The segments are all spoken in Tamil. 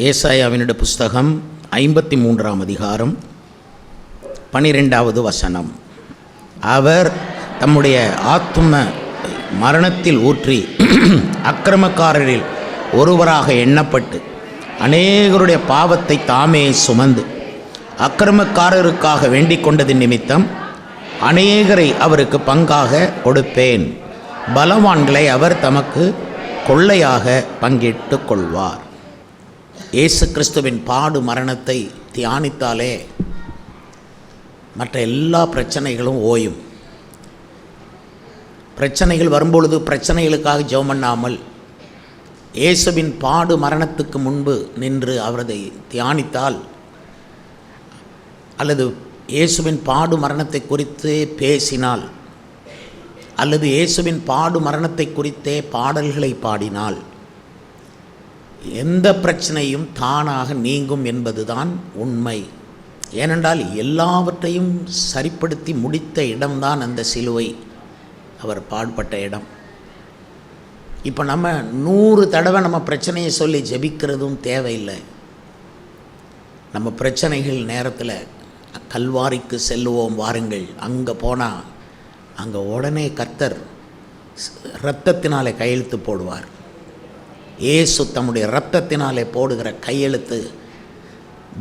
ஏசாயாவினுடைய புஸ்தகம் 53ஆம் அதிகாரம் 12வது வசனம். அவர் தம்முடைய ஆத்தும மரணத்தில் ஊற்றி அக்கிரமக்காரரில் ஒருவராக எண்ணப்பட்டு அநேகருடைய பாவத்தை தாமே சுமந்து அக்கிரமக்காரருக்காக வேண்டிக் கொண்டதின் நிமித்தம் அநேகரை அவருக்கு பங்காக கொடுப்பேன். பலவான்களை அவர் தமக்கு கொள்ளையாக பங்கிட்டு கொள்வார். இயேசு கிறிஸ்துவின் பாடு மரணத்தை தியானித்தாலே மற்ற எல்லா பிரச்சனைகளும் ஓயும். பிரச்சனைகள் வரும்பொழுது பிரச்சனைகளுக்காக ஜெபம் பண்ணாமல் இயேசுவின் பாடு மரணத்துக்கு முன்பு நின்று அவரதை தியானித்தால், அல்லது இயேசுவின் பாடு மரணத்தை குறித்தே பேசினால், அல்லது இயேசுவின் பாடு மரணத்தை குறித்தே பாடல்களை பாடினால் எந்த பிரச்சனையும் தானாக நீங்கும் என்பதுதான் உண்மை. ஏனென்றால் எல்லாவற்றையும் சரிப்படுத்தி முடித்த இடம்தான் அந்த சிலுவை, அவர் பாடுபட்ட இடம். இப்போ நம்ம 100 தடவை நம்ம பிரச்சனையை சொல்லி ஜெபிக்கிறதும் தேவையில்லை. நம்ம பிரச்சனைகள் நேரத்தில் கல்வாரிக்கு செல்லுவோம் வாருங்கள். அங்கே போனால் அங்கே உடனே கர்த்தர் இரத்தத்தினாலே கையெழுத்து போடுவார். இயேசு தம்முடைய இரத்தத்தினாலே போடுகிற கையெழுத்து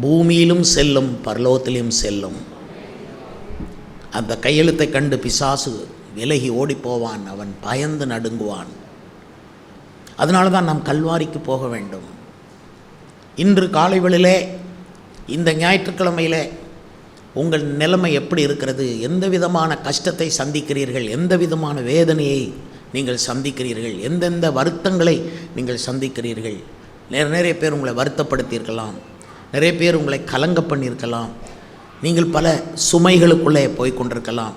பூமியிலும் செல்லும், பரலோகத்திலும் செல்லும். அந்த கையெழுத்தை கண்டு பிசாசு விலகி ஓடிப்போவான், அவன் பயந்து நடுங்குவான். அதனால தான் நாம் கல்வாரிக்கு போக வேண்டும். இன்று காலைவேளையிலே, இந்த ஞாயிற்றுக்கிழமையிலே உங்கள் நிலைமை எப்படி இருக்கிறது? எந்த விதமான கஷ்டத்தை சந்திக்கிறீர்கள்? எந்த விதமான வேதனையை நீங்கள் சந்திக்கிறீர்கள்? எந்தெந்த வருத்தங்களை நீங்கள் சந்திக்கிறீர்கள்? நிறைய பேர் உங்களை வருத்தப்படுத்தியிருக்கலாம், நிறைய பேர் உங்களை கலங்க பண்ணியிருக்கலாம். நீங்கள் பல சுமைகளுக்குள்ளே போய்கொண்டிருக்கலாம்,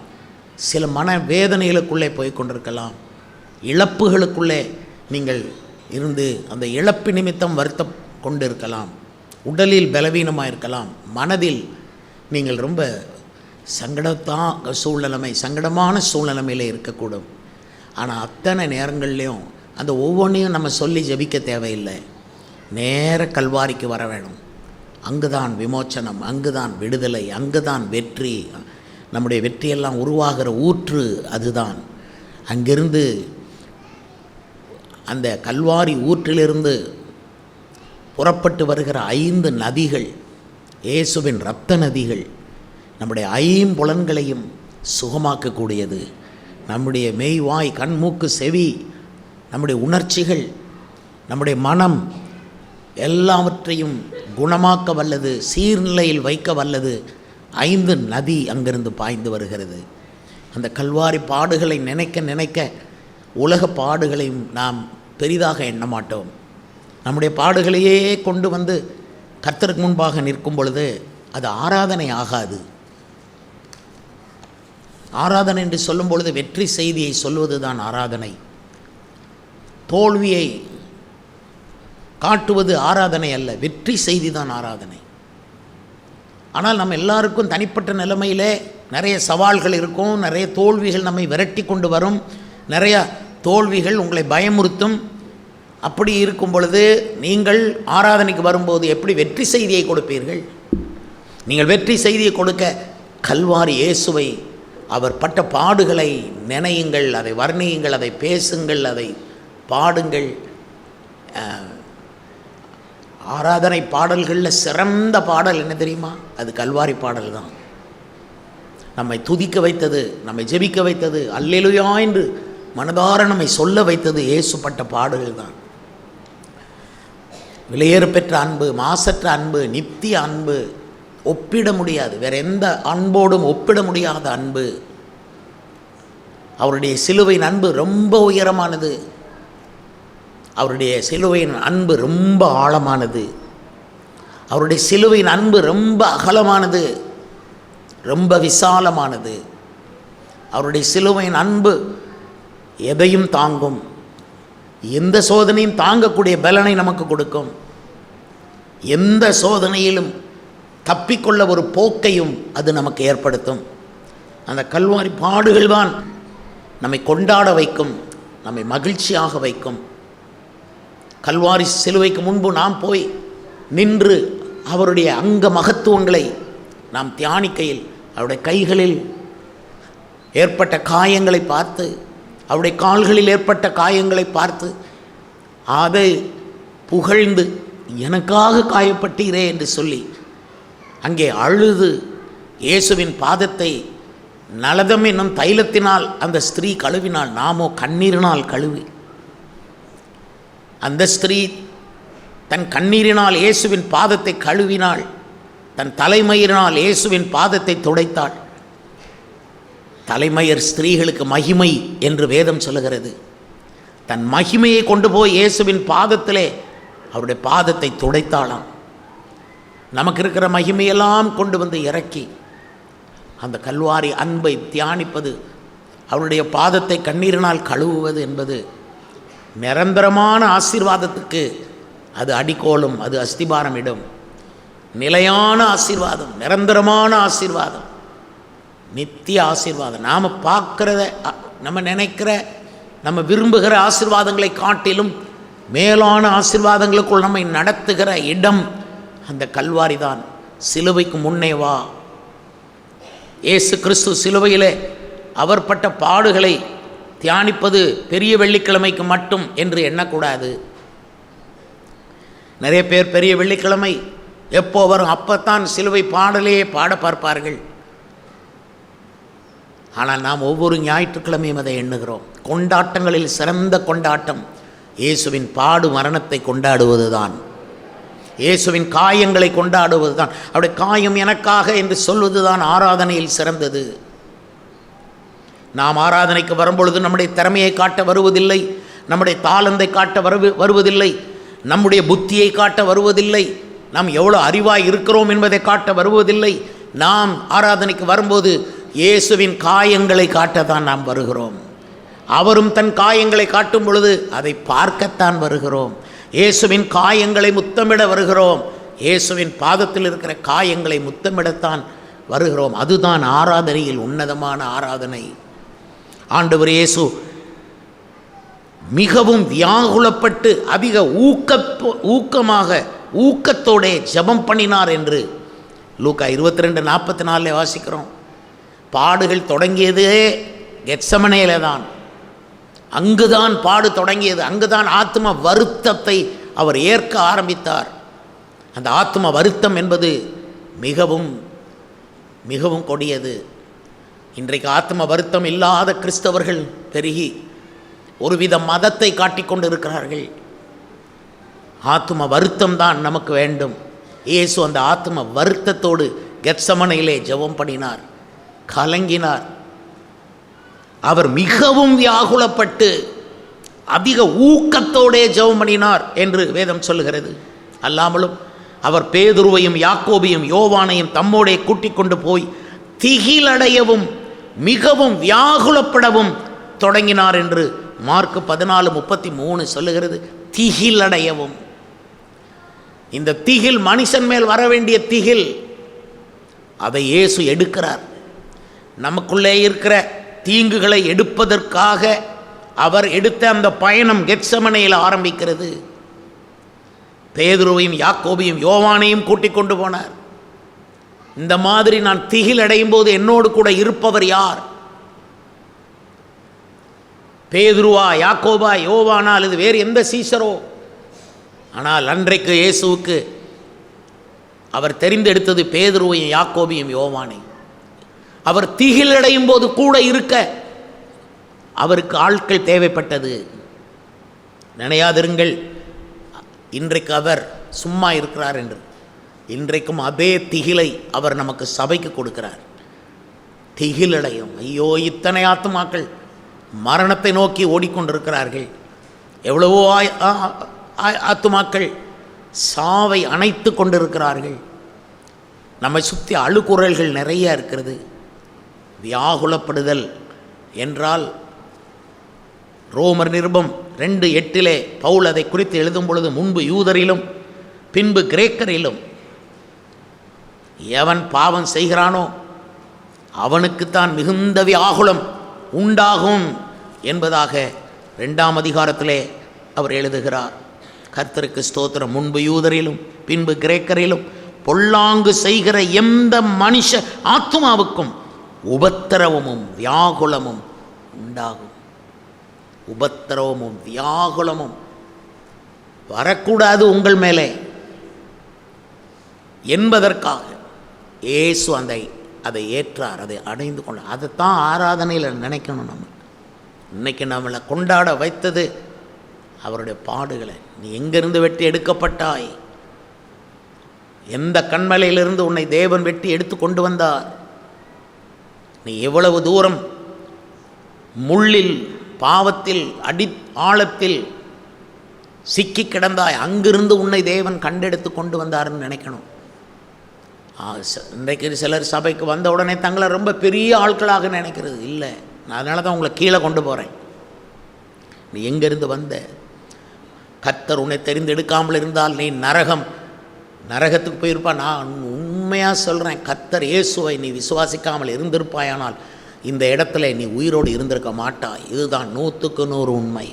சில மன வேதனைகளுக்குள்ளே போய்கொண்டிருக்கலாம், இழப்புகளுக்குள்ளே நீங்கள் இருந்து அந்த இழப்பு நிமித்தம் வருத்தம் கொண்டு இருக்கலாம், உடலில் பலவீனமாக இருக்கலாம், மனதில் நீங்கள் ரொம்ப சங்கடமான சூழ்நிலைமையில் இருக்கக்கூடும். ஆனால் அத்தனை நேரங்கள்லேயும் அந்த ஒவ்வொன்றையும் நம்ம சொல்லி ஜெபிக்க தேவையில்லை. நேர கல்வாரிக்கு வர வேணும். அங்கு தான் விமோச்சனம், அங்கு தான் விடுதலை, அங்கு தான் வெற்றி. நம்முடைய வெற்றியெல்லாம் உருவாகிற ஊற்று அதுதான். அங்கிருந்து, அந்த கல்வாரி ஊற்றிலிருந்து புறப்பட்டு வருகிற 5 நதிகள், இயேசுவின் இரத்த நதிகள், நம்முடைய 5 புலன்களையும் சுகமாக்கக்கூடியது. நம்முடைய மெய், வாய், கண், மூக்கு, செவி, நம்முடைய உணர்ச்சிகள், நம்முடைய மனம் எல்லாவற்றையும் குணமாக்க வல்லது, சீர்நிலையில் வைக்க வல்லது 5 நதி அங்கிருந்து பாய்ந்து வருகிறது. அந்த கல்வாரி பாடுகளை நினைக்க நினைக்க உலக பாடுகளையும் நாம் பெரிதாக எண்ண மாட்டோம். நம்முடைய பாடுகளையே கொண்டு வந்து கர்த்தருக்கு முன்பாக நிற்கும் பொழுது அது ஆராதனை ஆகாது. ஆராதனை என்று சொல்லும் பொழுது வெற்றி செய்தியை சொல்வது தான் ஆராதனை. தோல்வியை காட்டுவது ஆராதனை அல்ல, வெற்றி செய்தி தான் ஆராதனை. ஆனால் நம்ம எல்லாருக்கும் தனிப்பட்ட நிலைமையிலே நிறைய சவால்கள் இருக்கும், நிறைய தோல்விகள் நம்மை விரட்டி கொண்டு வரும், நிறைய தோல்விகள் உங்களை பயமுறுத்தும். அப்படி இருக்கும் பொழுது நீங்கள் ஆராதனைக்கு வரும்போது எப்படி வெற்றி செய்தியை கொடுப்பீர்கள்? நீங்கள் வெற்றி செய்தியை கொடுக்க கல்வாரி இயேசுவை, அவர் பட்ட பாடுகளை நினையுங்கள், அதை வர்ணியுங்கள், அதை பேசுங்கள், அதை பாடுங்கள். ஆராதனை பாடல்களில் சிறந்த பாடல் என்ன தெரியுமா? அது கல்வாரி பாடல் தான். நம்மை துதிக்க வைத்தது, நம்மை ஜெபிக்க வைத்தது, அல்லேலூயா என்று மனதார நம்மை சொல்ல வைத்தது இயேசுப்பட்ட பாடல்கள் தான். விலையேறு பெற்ற அன்பு, மாசற்ற அன்பு, நித்திய அன்பு, ஒப்பிட முடியாது, வேற எந்த அன்போடும் ஒப்பிட முடியாத அன்பு. அவருடைய சிலுவையின் அன்பு ரொம்ப உயரமானது, அவருடைய சிலுவையின் அன்பு ரொம்ப ஆழமானது, அவருடைய சிலுவையின் அன்பு ரொம்ப அகலமானது, ரொம்ப விசாலமானது. அவருடைய சிலுவையின் அன்பு எதையும் தாங்கும், எந்த சோதனையும் தாங்கக்கூடிய பலனை நமக்கு கொடுக்கும். எந்த சோதனையிலும் தப்பிக்கொள்ள ஒரு போக்கையும் அது நமக்கு ஏற்படுத்தும். அந்த கல்வாரி பாடுகள் தான் நம்மை கொண்டாட வைக்கும், நம்மை மகிழ்ச்சியாக வைக்கும். கல்வாரி சிலுவைக்கு முன்பு நாம் போய் நின்று அவருடைய அங்க மகத்துவங்களை நாம் தியானிக்கையில் அவருடைய கைகளில் ஏற்பட்ட காயங்களை பார்த்து, அவருடைய கால்களில் ஏற்பட்ட காயங்களை பார்த்து அதை புகழ்ந்து எனக்காக காயப்பட்டீரே என்று சொல்லி அங்கே அழுது இயேசுவின் பாதத்தை நலதம் என்னும் தைலத்தினால் அந்த ஸ்திரீ கழுவினாள். நாமோ கண்ணீரினால் கழுவி, அந்த ஸ்திரீ தன் கண்ணீரினால் இயேசுவின் பாதத்தை கழுவினாள். தன் தலைமயிரினால் இயேசுவின் பாதத்தை துடைத்தாள். தலைமயிர் ஸ்திரீகளுக்கு மகிமை என்று வேதம் சொல்லுகிறது. தன் மகிமையை கொண்டு போய் இயேசுவின் பாதத்திலே அவருடைய பாதத்தை துடைத்தாளாம். நமக்கு இருக்கிற மகிமையெல்லாம் கொண்டு வந்து இறக்கி அந்த கல்வாரி அன்பை தியானிப்பது, அவருடைய பாதத்தை கண்ணீரினால் கழுவுவது என்பது நிரந்தரமான ஆசீர்வாதத்துக்கு அது அடிக்கோலும், அது அஸ்திபாரம் இடும். நிலையான ஆசீர்வாதம், நிரந்தரமான ஆசீர்வாதம், நித்திய ஆசீர்வாதம். நாம் பார்க்கிறத, நம்ம நினைக்கிற, நம்ம விரும்புகிற ஆசீர்வாதங்களை காட்டிலும் மேலான ஆசீர்வாதங்களுக்குள் நம்மை நடத்துகிற இடம் அந்த கல்வாரி தான். சிலுவைக்கு முன்னே வா. இயேசு கிறிஸ்து சிலுவையிலே அவர் பட்ட பாடுகளை தியானிப்பது பெரிய வெள்ளிக்கிழமைக்கு மட்டும் என்று எண்ணக்கூடாது. நிறைய பேர் பெரிய வெள்ளிக்கிழமை எப்போ வரும் அப்பத்தான் சிலுவை பாடலையே பாட பார்ப்பார்கள். ஆனால் நாம் ஒவ்வொரு ஞாயிற்றுக்கிழமையும் அதை எண்ணுகிறோம். கொண்டாட்டங்களில் சிறந்த கொண்டாட்டம் இயேசுவின் பாடு மரணத்தை கொண்டாடுவது தான். இயேசுவின் காயங்களை கொண்டாடுவது தான். அவருடைய காயம் எனக்காக என்று சொல்வது தான் ஆராதனையில் சிறந்தது. நாம் ஆராதனைக்கு வரும்பொழுது நம்முடைய திறமையை காட்ட வருவதில்லை, நம்முடைய தாளந்தை காட்ட வருவதில்லை, நம்முடைய புத்தியை காட்ட வருவதில்லை, நாம் எவ்வளோ அறிவாய் இருக்கிறோம் என்பதை காட்ட வருவதில்லை. நாம் ஆராதனைக்கு வரும்போது இயேசுவின் காயங்களை காட்டத்தான் நாம் வருகிறோம். அவரும் தன் காயங்களை காட்டும் பொழுது அதை பார்க்கத்தான் வருகிறோம். இயேசுவின் காயங்களை முத்தமிட வருகிறோம். இயேசுவின் பாதத்தில் இருக்கிற காயங்களை முத்தமிடத்தான் வருகிறோம். அதுதான் ஆராதனையில் உன்னதமான ஆராதனை. ஆண்டவர் இயேசு மிகவும் வியாகுலப்பட்டு அதிக ஊக்கத்தோடே ஜெபம் பண்ணினார் என்று லூக்கா 22:44 வாசிக்கிறோம். பாடுகள் தொடங்கியதே கெத்சமனேல தான். அங்குதான் பாடு தொடங்கியது. அங்குதான் ஆத்ம வருத்தத்தை அவர் ஏற்க ஆரம்பித்தார். அந்த ஆத்ம வருத்தம் என்பது மிகவும் மிகவும் கொடியது. இன்றைக்கு ஆத்ம வருத்தம் இல்லாத கிறிஸ்தவர்கள் பெருகி ஒருவித மதத்தை காட்டிக்கொண்டு இருக்கிறார்கள். ஆத்ம வருத்தம் தான் நமக்கு வேண்டும். இயேசு அந்த ஆத்ம வருத்தத்தோடு கெத்சமனையிலே ஜெபம் பண்ணினார், கலங்கினார். அவர் மிகவும் வியாகுலப்பட்டு அதிக ஊக்கத்தோடே ஜெபம் பண்ணினார் என்று வேதம் சொல்லுகிறது. அல்லாமலும் அவர் பேதுருவையும் யாக்கோபையும் யோவானையும் தம்மோடே கூட்டிக் கொண்டு போய் திகிலடையவும் மிகவும் வியாகுலப்படவும் தொடங்கினார் என்று மார்க் 14:33 சொல்லுகிறது. திகிலடையவும். இந்த திகில் மனுஷன் மேல் வர வேண்டிய திகில், அதை இயேசு எடுக்கிறார். நமக்குள்ளே இருக்கிற தீங்குகளை எடுப்பதற்காக அவர் எடுத்த அந்த பயணம் கெத்சமனையில் ஆரம்பிக்கிறது. பேதுருவையும் யாக்கோபையும் யோவானையும் கூட்டிக் கொண்டு போனார். இந்த மாதிரி நான் திகில் அடையும் போது என்னோடு கூட இருப்பவர் யார்? பேதுருவா, யாக்கோபா, யோவானா அல்லது வேறு எந்த சீசரோ? ஆனால் அன்றைக்கு இயேசுவுக்கு அவர் தெரிந்தெடுத்தது பேதுருவையும் யாக்கோபையும் யோவானையும். அவர் திகிலடையும் போது கூட இருக்க அவருக்கு ஆட்கள் தேவைப்பட்டது. நினையாதிருங்கள் இன்றைக்கு அவர் சும்மா இருக்கிறார் என்று. இன்றைக்கும் அதே திகிலை அவர் நமக்கு சபைக்கு கொடுக்கிறார். திகிலடையும். ஐயோ, இத்தனை ஆத்துமாக்கள் மரணத்தை நோக்கி ஓடிக்கொண்டிருக்கிறார்கள். எவ்வளவோ ஆத்துமாக்கள் சாவை அணைத்து கொண்டிருக்கிறார்கள். நம்மை சுற்றி அழுகுரல்கள் நிறைய இருக்கிறது. வியாகுலப்படுதல் என்றால் ரோமர் நிருபம் 2:8 பவுல் அதை குறித்து எழுதும் பொழுது, முன்பு யூதரிலும் பின்பு கிரேக்கரிலும் எவன் பாவம் செய்கிறானோ அவனுக்குத்தான் மிகுந்த வியாகுலம் உண்டாகும் என்பதாக 2ஆம் அதிகாரத்திலே அவர் எழுதுகிறார். கர்த்தருக்கு ஸ்தோத்திரம். முன்பு யூதரிலும் பின்பு கிரேக்கரிலும் பொல்லாங்கு செய்கிற எந்த மனுஷ ஆத்துமாவுக்கும் உபத்திரவமும் வியாகுலமும் உண்டாகும். உபத்திரவமும் வியாகுலமும் வரக்கூடாது உங்கள் மேலே என்பதற்காக இயேசு அதை ஏற்றார், அதை அடைந்து கொண்டார். அதைத்தான் ஆராதனையில் நினைக்கணும். நம்ம இன்னைக்கு நம்மளை கொண்டாட வைத்தது அவருடைய பாடுகளை. நீ எங்கிருந்து வெட்டி எடுக்கப்பட்டாய்? எந்த கண்மலையிலிருந்து உன்னை தேவன் வெட்டி எடுத்து கொண்டு வந்தார்? நீ எவ்வளவு தூரம் முள்ளில் பாவத்தில் ஆழத்தில் சிக்கி கிடந்தாய், அங்கிருந்து உன்னை தேவன் கண்டெடுத்து கொண்டு வந்தார்னு நினைக்கணும். இன்றைக்கு சிலர் சபைக்கு வந்த உடனே தங்களை ரொம்ப பெரிய ஆட்களாக நினைக்கிறது இல்லை. நான் அதனால தான் உங்களை கீழே கொண்டு போகிறேன். நீ எங்கேருந்து வந்த? கர்த்தர் உன்னை தெரிந்தெடுக்காமல் இருந்தால் நீ நரகத்துக்கு போயிருப்பா. நான் உண்மையாக சொல்கிறேன், கர்த்தர் இயேசுவை நீ விசுவாசிக்காமல் இருந்திருப்பாயானால் இந்த இடத்துல நீ உயிரோடு இருந்திருக்க மாட்டாய். இதுதான் 100க்கு 100 உண்மை.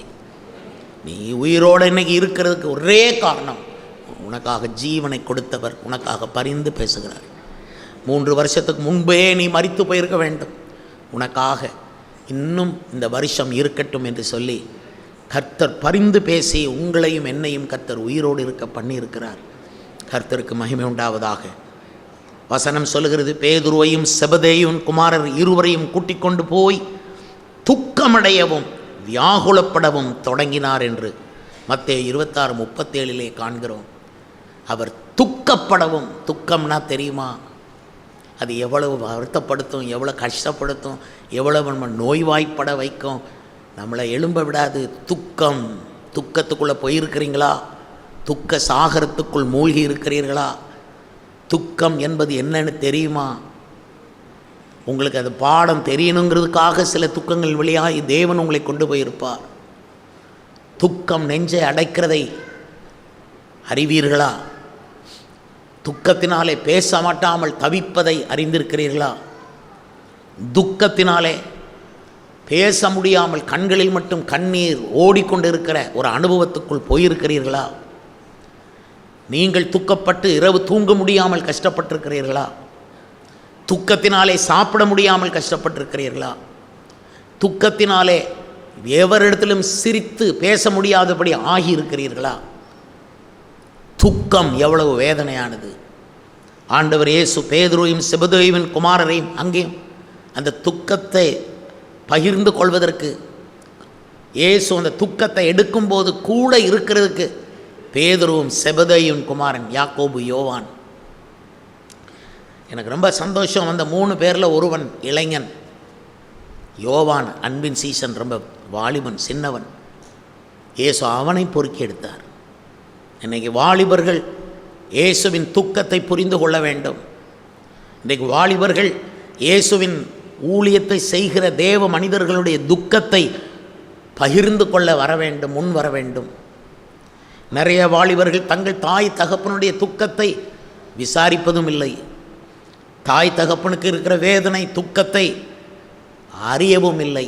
நீ உயிரோடு இன்னைக்கு இருக்கிறதுக்கு ஒரே காரணம், உனக்காக ஜீவனை கொடுத்தவர் உனக்காக பரிந்து பேசுகிறார். 3 வருஷத்துக்கு முன்பே நீ மரித்து போயிருக்க வேண்டும். உனக்காக இன்னும் இந்த வருஷம் இருக்கட்டும் என்று சொல்லி கர்த்தர் பரிந்து பேசி உங்களையும் என்னையும் கர்த்தர் உயிரோடு இருக்க பண்ணியிருக்கிறார். கர்த்தருக்கு மகிமை உண்டாவதாக. வசனம் சொல்லுகிறது, பேதுருவையும் செபதேயும் குமாரர் இருவரையும் கூட்டிக் கொண்டு போய் துக்கமடையவும் வியாகுலப்படவும் தொடங்கினார் என்று மத்தேயு 26:37 காண்கிறோம். அவர் துக்கப்படவும், துக்கம்னா தெரியுமா? அது எவ்வளவு வருத்தப்படுத்தும், எவ்வளோ கஷ்டப்படுத்தும், எவ்வளவு நம்ம நோய்வாய்ப்பட வைக்கும், நம்மளை எழும்ப விடாது. துக்கம், துக்கத்துக்குள்ளே போயிருக்கிறீங்களா? துக்க சாகரத்துக்குள் மூழ்கி இருக்கிறீர்களா? துக்கம் என்பது என்னன்னு தெரியுமா? உங்களுக்கு அது பாடம் தெரியணுங்கிறதுக்காக சில துக்கங்கள் வழியாக தேவன் உங்களை கொண்டு போயிருப்பார். துக்கம் நெஞ்சை அடைக்கிறதை அறிவீர்களா? துக்கத்தினாலே பேச மாட்டாமல் தவிப்பதை அறிந்திருக்கிறீர்களா? துக்கத்தினாலே பேச முடியாமல் கண்களில் மட்டும் கண்ணீர் ஓடிக்கொண்டிருக்கிற ஒரு அனுபவத்துக்குள் போயிருக்கிறீர்களா? நீங்கள் துக்கப்பட்டு இரவு தூங்க முடியாமல் கஷ்டப்பட்டிருக்கிறீர்களா? துக்கத்தினாலே சாப்பிட முடியாமல் கஷ்டப்பட்டிருக்கிறீர்களா? துக்கத்தினாலே எவரிடத்திலும் சிரித்து பேச முடியாதபடி ஆகியிருக்கிறீர்களா? துக்கம் எவ்வளவு வேதனையானது. ஆண்டவர் இயேசு பேதுருவையும் செபதேயுவின் குமாரரையும் அங்கேயும் அந்த துக்கத்தை பகிர்ந்து கொள்வதற்கு, இயேசு அந்த துக்கத்தை எடுக்கும்போது கூட இருக்கிறதுக்கு பேதுருவும் செபதேயுவின் குமாரன் யாக்கோபு யோவான். எனக்கு ரொம்ப சந்தோஷம். அந்த 3 பேரில் ஒருவன் இளைஞன், யோவான் அன்பின் சீசன், ரொம்ப வாலிபன், சின்னவன். இயேசு அவனை பொறுக்கி எடுத்தார். இன்றைக்கி வாலிபர்கள் இயேசுவின் துக்கத்தை புரிந்து கொள்ள வேண்டும். இன்றைக்கு வாலிபர்கள் இயேசுவின் ஊழியத்தை செய்கிற தேவ மனிதர்களுடைய துக்கத்தை பகிர்ந்து கொள்ள வர வேண்டும், முன் வர வேண்டும். நிறைய வாலிபர்கள் தங்கள் தாய் தகப்பனுடைய துக்கத்தை விசாரிப்பதும் இல்லை. தாய் தகப்பனுக்கு இருக்கிற வேதனை துக்கத்தை அறியவும் இல்லை.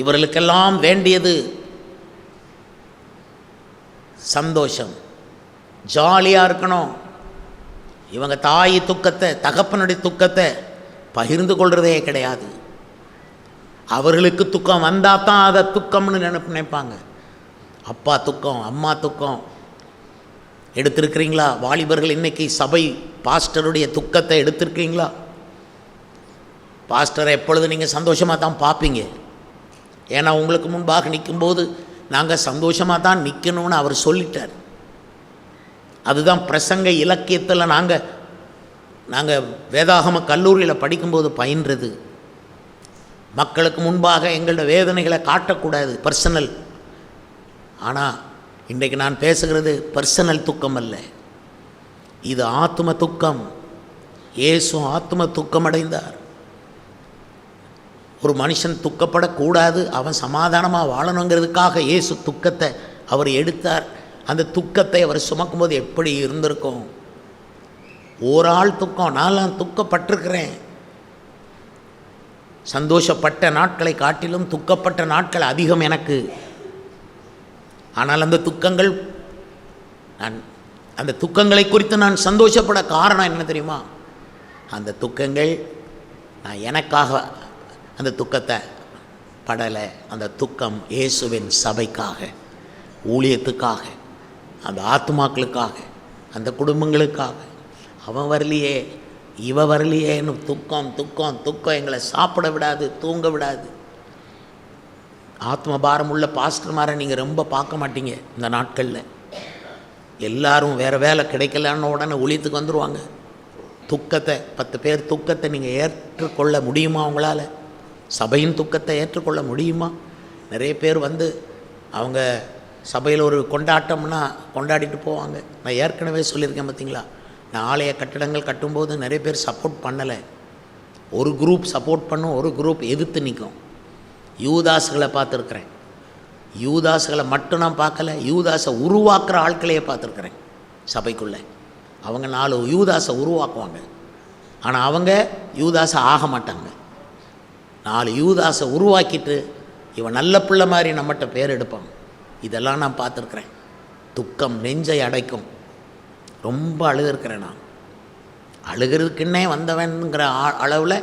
இவர்களுக்கெல்லாம் வேண்டியது சந்தோஷம், ஜாலியாக இருக்கணும். இவங்க தாய் துக்கத்தை, தகப்பனுடைய துக்கத்தை பகிர்ந்து கொள்கிறதே கிடையாது. அவர்களுக்கு துக்கம் வந்தால் தான் அதை துக்கம்னு நினைப்பாங்க. அப்பா துக்கம், அம்மா துக்கம் எடுத்திருக்கிறீங்களா? வாலிபர்கள் இன்றைக்கி சபை பாஸ்டருடைய துக்கத்தை எடுத்திருக்கிறீங்களா? பாஸ்டரை எப்பொழுது நீங்கள் சந்தோஷமாக தான் பார்ப்பீங்க. ஏன்னா உங்களுக்கு முன்பாக நிற்கும்போது நாங்கள் சந்தோஷமாக தான் நிற்கணும்னு அவர் சொல்லிட்டார். அதுதான் பிரசங்க இலக்கியத்தில் நாங்கள் வேதாகம கல்லூரியில் படிக்கும்போது பயின்றது. மக்களுக்கு முன்பாக எங்களோட வேதனைகளை காட்டக்கூடாது, பர்சனல். ஆனால் இன்றைக்கு நான் பேசுகிறது பர்சனல் துக்கம் அல்ல, இது ஆத்ம துக்கம். இயேசு ஆத்ம துக்கம் அடைந்தார். ஒரு மனுஷன் துக்கப்படக்கூடாது, அவன் சமாதானமாக வாழணுங்கிறதுக்காக இயேசு துக்கத்தை அவர் எடுத்தார். அந்த துக்கத்தை அவர் சுமக்கும்போது எப்படி இருந்திருக்கும்? ஒரு ஆள் துக்கம். நான் துக்கப்பட்டிருக்கிறேன். சந்தோஷப்பட்ட நாட்களை காட்டிலும் துக்கப்பட்ட நாட்கள் அதிகம் எனக்கு. ஆனால் அந்த துக்கங்கள் நான் அந்த துக்கங்களை குறித்து நான் சந்தோஷப்பட காரணம் என்ன தெரியுமா? அந்த துக்கங்கள் நான் எனக்காக அந்த துக்கத்தை படலை. அந்த துக்கம் இயேசுவின் சபைக்காக, ஊழியத்துக்காக, அந்த ஆத்துமாக்களுக்காக, அந்த குடும்பங்களுக்காக. அவன் வரலையே, இவ வரலையேன்னு துக்கம் துக்கம் துக்கம் எங்களை சாப்பிட விடாது, தூங்க விடாது. ஆத்ம பாரம் உள்ள பாஸ்டர்மாரை நீங்கள் ரொம்ப பார்க்க மாட்டீங்க இந்த நாட்களில். எல்லாரும் வேறு வேலை கிடைக்கலன்னு உடனே ஊழியத்துக்கு வந்துடுவாங்க. துக்கத்தை 10 பேர் துக்கத்தை நீங்கள் ஏற்றுக்கொள்ள முடியுமா? உங்களால் சபையின் துக்கத்தை ஏற்றுக்கொள்ள முடியுமா? நிறைய பேர் வந்து அவங்க சபையில் ஒரு கொண்டாட்டம்னா கொண்டாடிட்டு போவாங்க. நான் ஏற்கனவே சொல்லியிருக்கேன் பார்த்தீங்களா, நான் ஆலய கட்டடங்கள் கட்டும்போது நிறைய பேர் சப்போர்ட் பண்ணலை. ஒரு குரூப் சப்போர்ட் பண்ணும், ஒரு குரூப் எதிர்த்து நிற்கும். யூதாசுகளை பார்த்துருக்குறேன். யூதாசுகளை மட்டும் நான் பார்க்கல, யூதாஸை உருவாக்குற ஆட்களையே பார்த்துருக்குறேன் சபைக்குள்ளே. அவங்க 4 யூதாஸை உருவாக்குவாங்க, ஆனால் அவங்க யூதாஸை ஆக மாட்டாங்க. 4 யூதாஸை உருவாக்கிட்டு இவன் நல்ல பிள்ளை மாதிரி நம்மகிட்ட பேர் எடுப்பாங்க. இதெல்லாம் நான் பார்த்துருக்குறேன். துக்கம் நெஞ்சை அடைக்கும். ரொம்ப அழுதுருக்கிறேன். நான் அழுகிறதுக்குன்னே வந்தவன்கிற அளவில்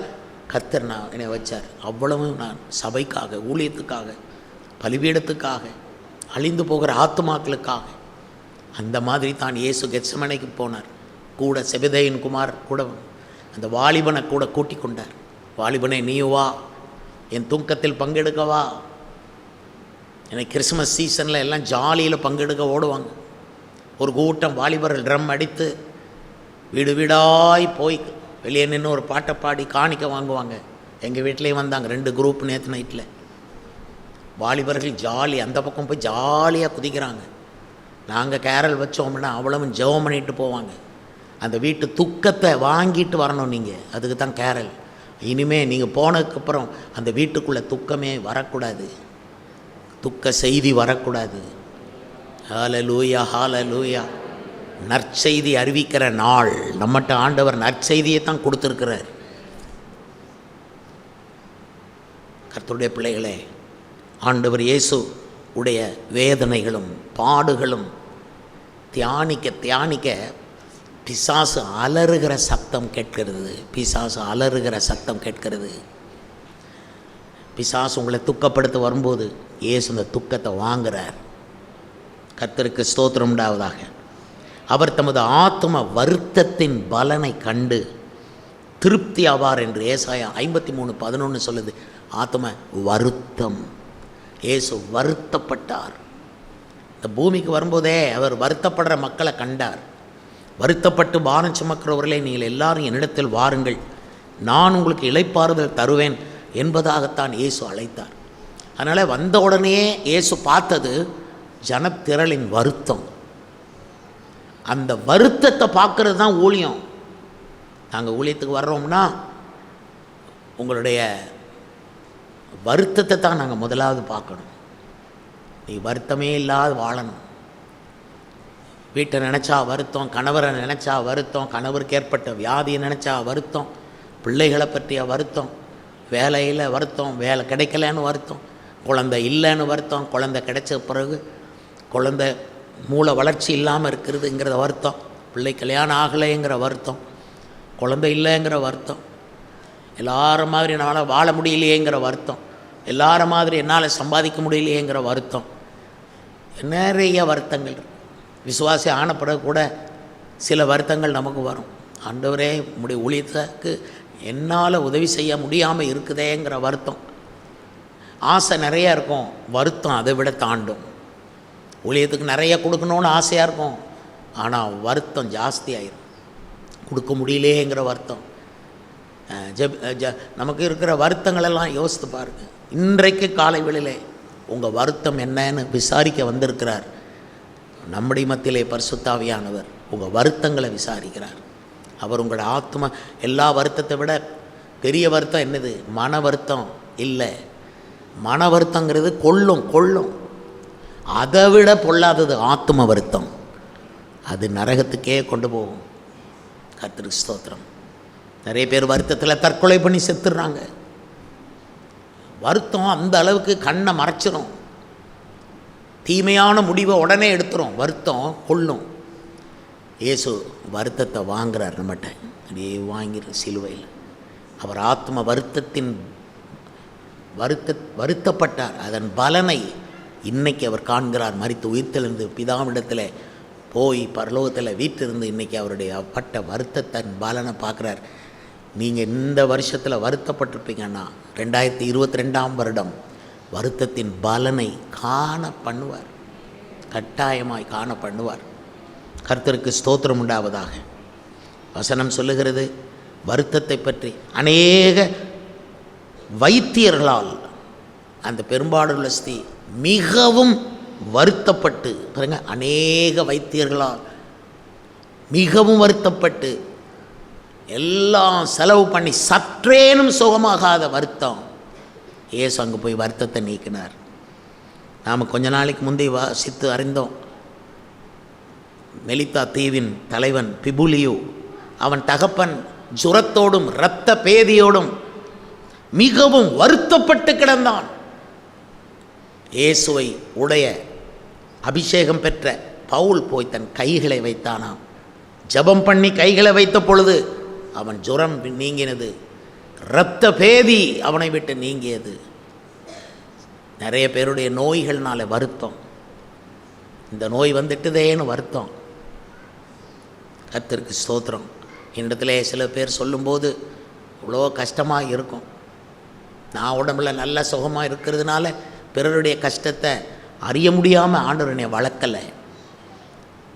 கர்த்தர் நான் என்னை வச்சார். அவ்வளவு நான் சபைக்காக, ஊழியத்துக்காக, பலிபீடத்துக்காக, அழிந்து போகிற ஆத்துமாக்களுக்காக. அந்த மாதிரி தான் இயேசு கெத்செமனேக்கு போனார். கூட செபதேயின் குமார் கூட அந்த வாலிபனை கூட கூட்டிக் கொண்டார். வாலிபனை, நீ வா, என் தூக்கத்தில் பங்கெடுக்கவா. எனக்கு கிறிஸ்மஸ் சீசனில் எல்லாம் ஜாலியில் பங்கெடுக்க ஓடுவாங்க. ஒரு கூட்டம் வாலிபர்கள் ட்ரம் அடித்து வீடு வீடாய் போய் வெளியே நின்று ஒரு பாட்டை பாடி காணிக்க வாங்குவாங்க. எங்கள் வீட்டிலையும் வந்தாங்க 2 குரூப் நேற்று நைட்டில். வாலிபர்கள் ஜாலி, அந்த பக்கம் போய் ஜாலியாக குதிக்கிறாங்க. நாங்கள் கேரல் வச்சோம்னா அவ்வளவும் ஜெபம் பண்ணிட்டு போவாங்க. அந்த வீட்டு துக்கத்தை வாங்கிட்டு வரணும் நீங்கள், அதுக்கு தான் கேரல். இனிமேல் நீங்கள் போனதுக்கப்புறம் அந்த வீட்டுக்குள்ளே துக்கமே வரக்கூடாது, துக்க செய்தி வரக்கூடாது. ஹல்லேலூயா, ஹல்லேலூயா. நற்செய்தி அறிவிக்கிற நாள். நம்மகிட்ட ஆண்டவர் நற்செய்தியை தான் கொடுத்துருக்கிறார். கர்த்தருடைய பிள்ளைகளே, ஆண்டவர் இயேசு உடைய வேதனைகளும் பாடுகளும் தியானிக்க தியானிக்க பிசாசு அலறுகிற சத்தம் கேட்கிறது. பிசாசு அலறுகிற சத்தம் கேட்கிறது. பிசாசு உங்களை துக்கப்படுத்த வரும்போது இயேசு இந்த துக்கத்தை வாங்குகிறார். கர்த்தருக்கு ஸ்தோத்திரம் உண்டாவதாக. அவர் தமது ஆத்தும வருத்தத்தின் பலனை கண்டு திருப்தி ஆவார் என்று ஏசாயா 53:11 சொல்லுது. ஆத்தும வருத்தம். இயேசு வருத்தப்பட்டார். இந்த பூமிக்கு வரும்போதே அவர் வருத்தப்படுற மக்களை கண்டார். வருத்தப்பட்டு பாரம் சுமக்கிறவர்களே, நீங்கள் எல்லாரும் என்னிடத்தில் வாருங்கள், நான் உங்களுக்கு இளைப்பாறுதல் தருவேன் என்பதாகத்தான் இயேசு அழைத்தார். அதனால் வந்த உடனே இயேசு பார்த்தது ஜனத்திரளின் வருத்தம். அந்த வருத்தத்தை பார்க்கறது தான் ஊழியம். நாங்கள் ஊழியத்துக்கு வர்றோம்னா உங்களுடைய வருத்தத்தை தான் நாங்கள் முதலாவது பார்க்கணும். நீ வருத்தமே இல்லாத வாழணும். வீட்டை நினச்சா வருத்தம், கணவரை நினச்சா வருத்தம், கணவருக்கு ஏற்பட்ட வியாதியை நினச்சா வருத்தம், பிள்ளைகளை பற்றிய வருத்தம், வேலையில் வருத்தம், வேலை கிடைக்கலன்னு வருத்தம், குழந்தை இல்லைன்னு வருத்தம், குழந்தை கிடைச்ச பிறகு குழந்தை மூளை வளர்ச்சி இல்லாமல் இருக்கிறதுங்கிற வருத்தம், பிள்ளை கல்யாணம் ஆகலைங்கிற வருத்தம், குழந்தை இல்லைங்கிற வருத்தம், எல்லாரும் மாதிரி என்னால் வாழ முடியலையேங்கிற வருத்தம், எல்லாரும் மாதிரி என்னால் சம்பாதிக்க முடியலையேங்கிற வருத்தம், நிறைய வருத்தங்கள். விசுவாசி ஆன பிறகு கூட சில வருத்தங்கள் நமக்கு வரும். ஆண்டவரே, உம்முடைய ஊழியத்துக்கு என்னால் உதவி செய்ய முடியாமல் இருக்குதேங்கிற வருத்தம். ஆசை நிறையா இருக்கும், வருத்தம் அதை விட தாண்டும். ஊழியத்துக்கு நிறைய கொடுக்கணுன்னு ஆசையாக இருக்கும், ஆனால் வருத்தம் ஜாஸ்தியாயிரும். கொடுக்க முடியலேங்கிற வருத்தம். நமக்கு இருக்கிற வருத்தங்களெல்லாம் யோசித்து பாருங்கள். இன்றைக்கு காலை வேளையிலே உங்கள் வருத்தம் என்னன்னு விசாரிக்க வந்திருக்கிறார் நம்முடைய மத்தியிலே பரிசுத்தாவியானவர். உங்கள் வருத்தங்களை விசாரிக்கிறார் அவர். உங்களோட ஆத்மா எல்லா வருத்தத்தை விட பெரிய வருத்தம் என்னது? மன வருத்தம் இல்லை. மன வருத்தங்கிறது கொள்ளும். அதை விட பொல்லாதது ஆத்ம வருத்தம். அது நரகத்துக்கே கொண்டு போகும். கர்த்தருக்கு ஸ்தோத்திரம். நிறைய பேர் வருத்தத்தில் தற்கொலை பண்ணி செத்துடுறாங்க. வருத்தம் அந்த அளவுக்கு கண்ணை மறைச்சிடும், தீமையான முடிவை உடனே எடுத்துரும். வருத்தம் கொள்ளும். இயேசு வருத்தத்தை வாங்குறார் நம்மகிட்ட. அப்படியே வாங்கிற சிலுவையில் அவர் ஆத்ம வருத்தப்பட்டார். அதன் பலனை இன்றைக்கி அவர் காண்கிறார். மரித்து உயிர்த்தெழுந்து பிதாவிடத்தில் போய் பரலோகத்தில் வீட்டிலிருந்து இன்றைக்கி அவருடைய பட்ட வருத்தத்தின் பலனை பார்க்குறார். நீங்கள் இந்த வருஷத்தில் வருத்தப்பட்டிருப்பீங்கன்னா 2022 வருடம் வருத்தத்தின் பலனை காண பண்ணுவார். கட்டாயமாய் காண பண்ணுவார். கர்த்தருக்கு ஸ்தோத்திரம் உண்டாவதாக. வசனம் சொல்லுகிறது வருத்தத்தை பற்றி அநேக வைத்தியர்களால் அந்த பெரும்பாடுள்ள ஸ்திரீ மிகவும் வருத்தப்பட்டு பாருங்க, அநேக வைத்தியர்களால் மிகவும் வருத்தப்பட்டு எல்லாம் செலவு பண்ணி சற்றேனும் சுகமாகாத வருத்தம். இயேசு அங்கே போய் வருத்தத்தை நீக்கினார். நாம் கொஞ்ச நாளைக்கு முந்தைய வாசித்து அறிந்தோம். மெலித்தா தீவின் தலைவன் பிபுலியு, அவன் தகப்பன் ஜுரத்தோடும் இரத்த பேதியோடும் மிகவும் வருத்தப்பட்டு கிடந்தான். இயேசுவை உடைய அபிஷேகம் பெற்ற பவுல் போய் தன் கைகளை வைத்தானாம். ஜெபம் பண்ணி கைகளை வைத்த பொழுது அவன் ஜுரம் நீங்கினது, இரத்த பேதி அவனை விட்டு நீங்கியது. நிறைய பேருடைய நோய்கள்னால வருத்தம், இந்த நோய் வந்துட்டுதேன்னு வருத்தம். கர்த்தருக்கு ஸ்தோத்திரம். என்னிடத்துல சில பேர் சொல்லும்போது இவ்வளோ கஷ்டமாக இருக்கும். நான் உடம்புல நல்ல சுகமாக இருக்கிறதுனால பிறருடைய கஷ்டத்தை அறிய முடியாமல் ஆண்டவர் என்னை வளர்க்கலை.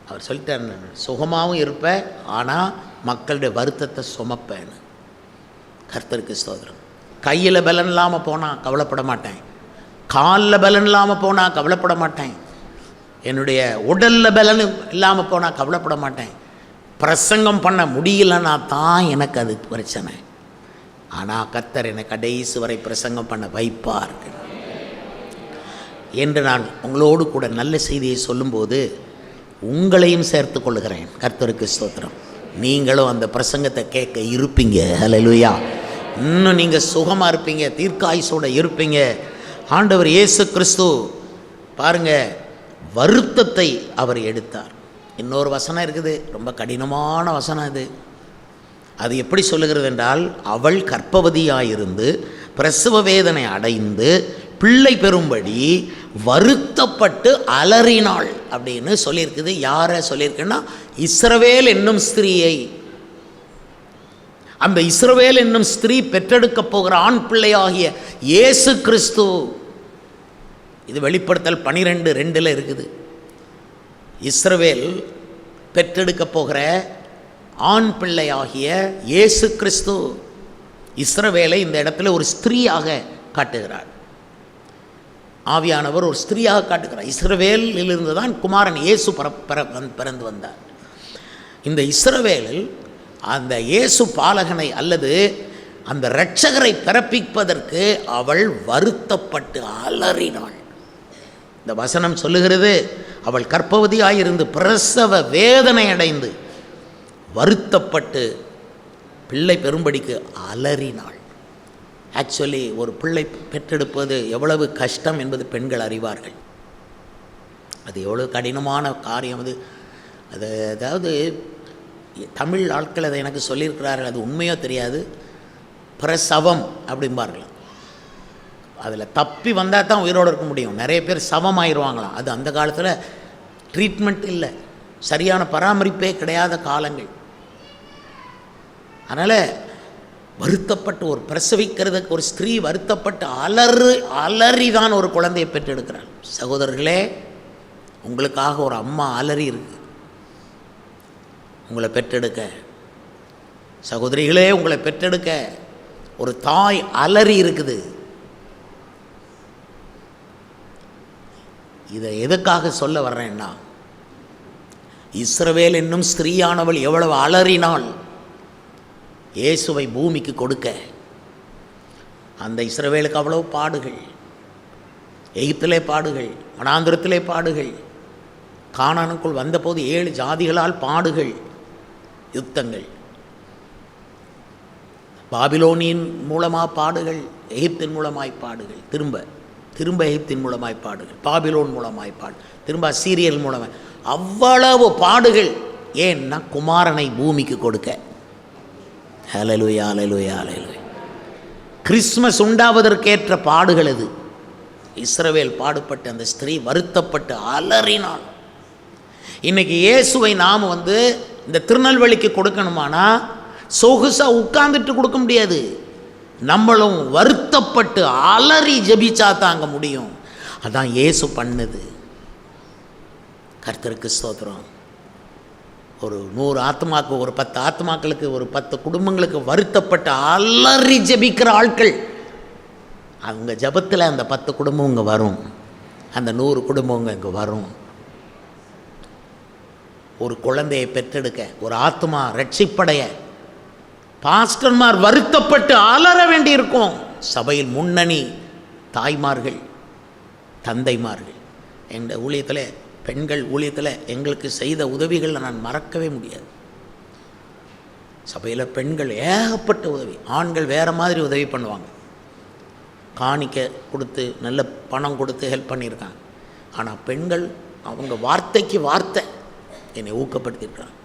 அவர் சொல்லிட்டார், சுகமாகவும் இருப்பேன், ஆனால் மக்களுடைய வருத்தத்தை சுமப்பேன்னு. கர்த்தருக்கு ஸ்தோத்திரம். கையில் பலன் இல்லாமல் போனால் கவலைப்பட மாட்டேன், காலில் பலன் இல்லாமல் போனால் கவலைப்பட மாட்டேன், என்னுடைய உடலில் பலன் இல்லாமல் போனால் கவலைப்பட மாட்டேன். பிரசங்கம் பண்ண முடியலன்னா தான் எனக்கு அது பிரச்சனை. ஆனால் கர்த்தர் என்னை கடைசி வரை பிரசங்கம் பண்ண வைப்பார் என்று நான் உங்களோடு கூட நல்ல செய்தியை சொல்லும்போது உங்களையும் சேர்த்து கொள்ளுகிறேன். கர்த்தருக்கு ஸ்தோத்திரம். நீங்களும் அந்த பிரசங்கத்தை கேட்க இருப்பீங்க. ஹல்லேலூயா. இன்னும் நீங்கள் சுகமாக இருப்பீங்க, தீர்க்காயுசோடு இருப்பீங்க. ஆண்டவர் இயேசு கிறிஸ்து பாருங்கள், வருத்தத்தை அவர் எடுத்தார். இன்னொரு வசனம் இருக்குது, ரொம்ப கடினமான வசனம் இது. அது எப்படி சொல்லுகிறது என்றால், அவள் கர்ப்பவதியாயிருந்து பிரசவ வேதனை அடைந்து பிள்ளை பெறும்படி வருத்தப்பட்டு அலறினாள் அப்படின்னு சொல்லியிருக்குது. யாரை சொல்லியிருக்குன்னா, இஸ்ரவேல் என்னும் ஸ்திரீயை. அந்த இஸ்ரவேல் என்னும் ஸ்திரீ பெற்றெடுக்க போகிற ஆண் பிள்ளையாகிய இயேசு கிறிஸ்து. இது வெளிப்படுத்தல் 12:2 இருக்குது. இஸ்ரவேல் பெற்றெடுக்க போகிற ஆண் பிள்ளையாகிய இயேசு கிறிஸ்து. இஸ்ரவேலை இந்த இடத்துல ஒரு ஸ்திரீயாக காட்டுகிறார். ஆவியானவர் ஒரு ஸ்திரீயாக காட்டுகிறார். இஸ்ரவேலிலிருந்து தான் குமாரன் இயேசு பிறந்து வந்தார். இந்த இஸ்ரவேலில் அந்த இயேசு பாலகனை அல்லது அந்த இரட்சகரை பிறப்பிப்பதற்கு அவள் வருத்தப்பட்டு அலறினாள். இந்த வசனம் சொல்லுகிறது, அவள் கர்ப்பவதியாயிருந்து பிரசவ வேதனை அடைந்து வருத்தப்பட்டு பிள்ளை பெறும்படிக்கு அலறினாள். ஆக்சுவலி ஒரு பிள்ளை பெற்றெடுப்பது எவ்வளவு கஷ்டம் என்பது பெண்கள் அறிவார்கள். அது எவ்வளோ கடினமான காரியம் அது. அதாவது தமிழ் ஆட்கள் அதை எனக்கு சொல்லியிருக்கிறார்கள், அது உண்மையோ தெரியாது. பிரசவம் அப்படிம்பார்கள். அதில் தப்பி வந்தால் தான் உயிரோடு இருக்க முடியும். நிறைய பேர் சவம் ஆயிடுவாங்களாம். அது அந்த காலத்தில் ட்ரீட்மெண்ட் இல்லை, சரியான பராமரிப்பே கிடையாத காலங்கள். அதனால் வருத்தப்பட்டு ஒரு பிரசவிக்கிறதுக்கு ஒரு ஸ்திரீ வருத்தப்பட்டு அலறி தான் ஒரு குழந்தையை பெற்றெடுக்கிறாள். சகோதரர்களே, உங்களுக்காக ஒரு அம்மா அலறி இருக்கு உங்களை பெற்றெடுக்க. சகோதரிகளே, உங்களை பெற்றெடுக்க ஒரு தாய் அலறி இருக்குது. இதை எதுக்காக சொல்ல வர்றேன்னா, இஸ்ரவேல் என்னும் ஸ்திரீயானவள் எவ்வளவு அலறினாள் இயேசுவை பூமிக்கு கொடுக்க. அந்த இஸ்ரவேலுக்கு அவ்வளவு பாடுகள், எகிப்திலே பாடுகள், வனாந்திரத்திலே பாடுகள், கானானுக்குள் வந்தபோது 7 ஜாதிகளால் பாடுகள், யுத்தங்கள், பாபிலோனியின் மூலமாக பாடுகள், எகிப்தின் மூலமாய் பாடுகள், திரும்ப எகிப்தின் மூலமாய் பாடுகள், பாபிலோன் மூலமாய் பாடு, திரும்ப அசீரியல் மூலமாய், அவ்வளவு பாடுகள் ஏன்னா குமாரனை பூமிக்கு கொடுக்க. ஹல்லேலூயா, ஹல்லேலூயா, ஹல்லேலூயா. கிறிஸ்மஸ் உண்டாவதற்கேற்ற பாடுகள் இது. இஸ்ரவேல் பாடுபட்டு அந்த ஸ்திரீ வருத்தப்பட்டு அலறினாள். இன்னைக்கு இயேசுவை நாம் இந்த திருநெல்வேலிக்கு கொடுக்கணுமானா சொகுசாக உட்கார்ந்துட்டு கொடுக்க முடியாது. நம்மளும் வருத்தப்பட்டு அலறி ஜெபிச்சா தாங்க முடியும். அதான் இயேசு பண்ணது. கர்த்தருக்கு ஸ்தோத்திரம். ஒரு 100 ஆத்மாக்கு, ஒரு 10 ஆத்மாக்களுக்கு, ஒரு 10 குடும்பங்களுக்கு வருத்தப்பட்டு அலறி ஜெபிக்கிற ஆட்கள், அவங்க ஜபத்தில் அந்த 10 குடும்பம் இங்கே வரும், அந்த 100 குடும்பம் இங்கே வரும். ஒரு குழந்தையை பெற்றெடுக்க, ஒரு ஆத்மா ரட்சிப்படைய பாஸ்டர்மார் வருத்தப்பட்டு அலற வேண்டியிருக்கும். சபையில் முன்னணி தாய்மார்கள், தந்தைமார்கள், எங்கள் ஊழியத்தில், பெண்கள் ஊழியத்தில் எங்களுக்கு செய்த உதவிகளை நான் மறக்கவே முடியாது. சபையில் பெண்கள் ஏகப்பட்ட உதவி. ஆண்கள் வேறு மாதிரி உதவி பண்ணுவாங்க, காணிக்க கொடுத்து நல்ல பணம் கொடுத்து ஹெல்ப் பண்ணியிருக்காங்க. ஆனால் பெண்கள் அவங்க வார்த்தைக்கு வார்த்தை என்னை ஊக்கப்படுத்தியிருக்காங்க.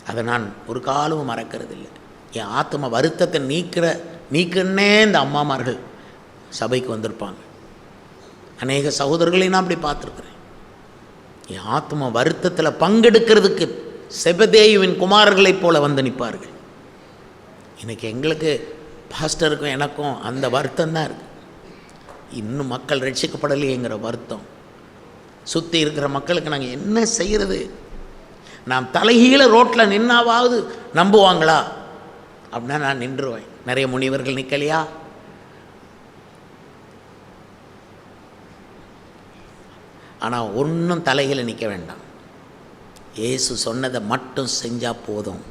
அதை நான் ஒரு காலமும் மறக்கிறது இல்லை. என் ஆத்ம வருத்தத்தை நீக்குன்னே இந்த அம்மாமார்கள் சபைக்கு வந்திருப்பாங்க. அநேக சகோதரர்களையும் நான் அப்படி பார்த்துருக்குறேன். என் ஆத்ம வருத்தத்தில் பங்கெடுக்கிறதுக்கு செபதேயுவின் குமாரர்களைப் போல வந்து நிற்பார்கள். இன்றைக்கி எங்களுக்கு பாஸ்டருக்கும் எனக்கும் அந்த வருத்தம் தான் இருக்குது. இன்னும் மக்கள் ரட்சிக்கப்படலையேங்கிற வருத்தம். சுற்றி இருக்கிற மக்களுக்கு நாங்கள் என்ன செய்கிறது? நாம் தலைகீழ ரோட்டில் நின்னாவது நம்புவாங்களா அப்படின்னா நான் நின்றுவேன். நிறைய முனிவர்கள் நிற்கலையா? ஆனால் ஒன்றும் தலைகீழ நிற்க வேண்டாம். இயேசு சொன்னதை மட்டும் செஞ்சால் போதும்.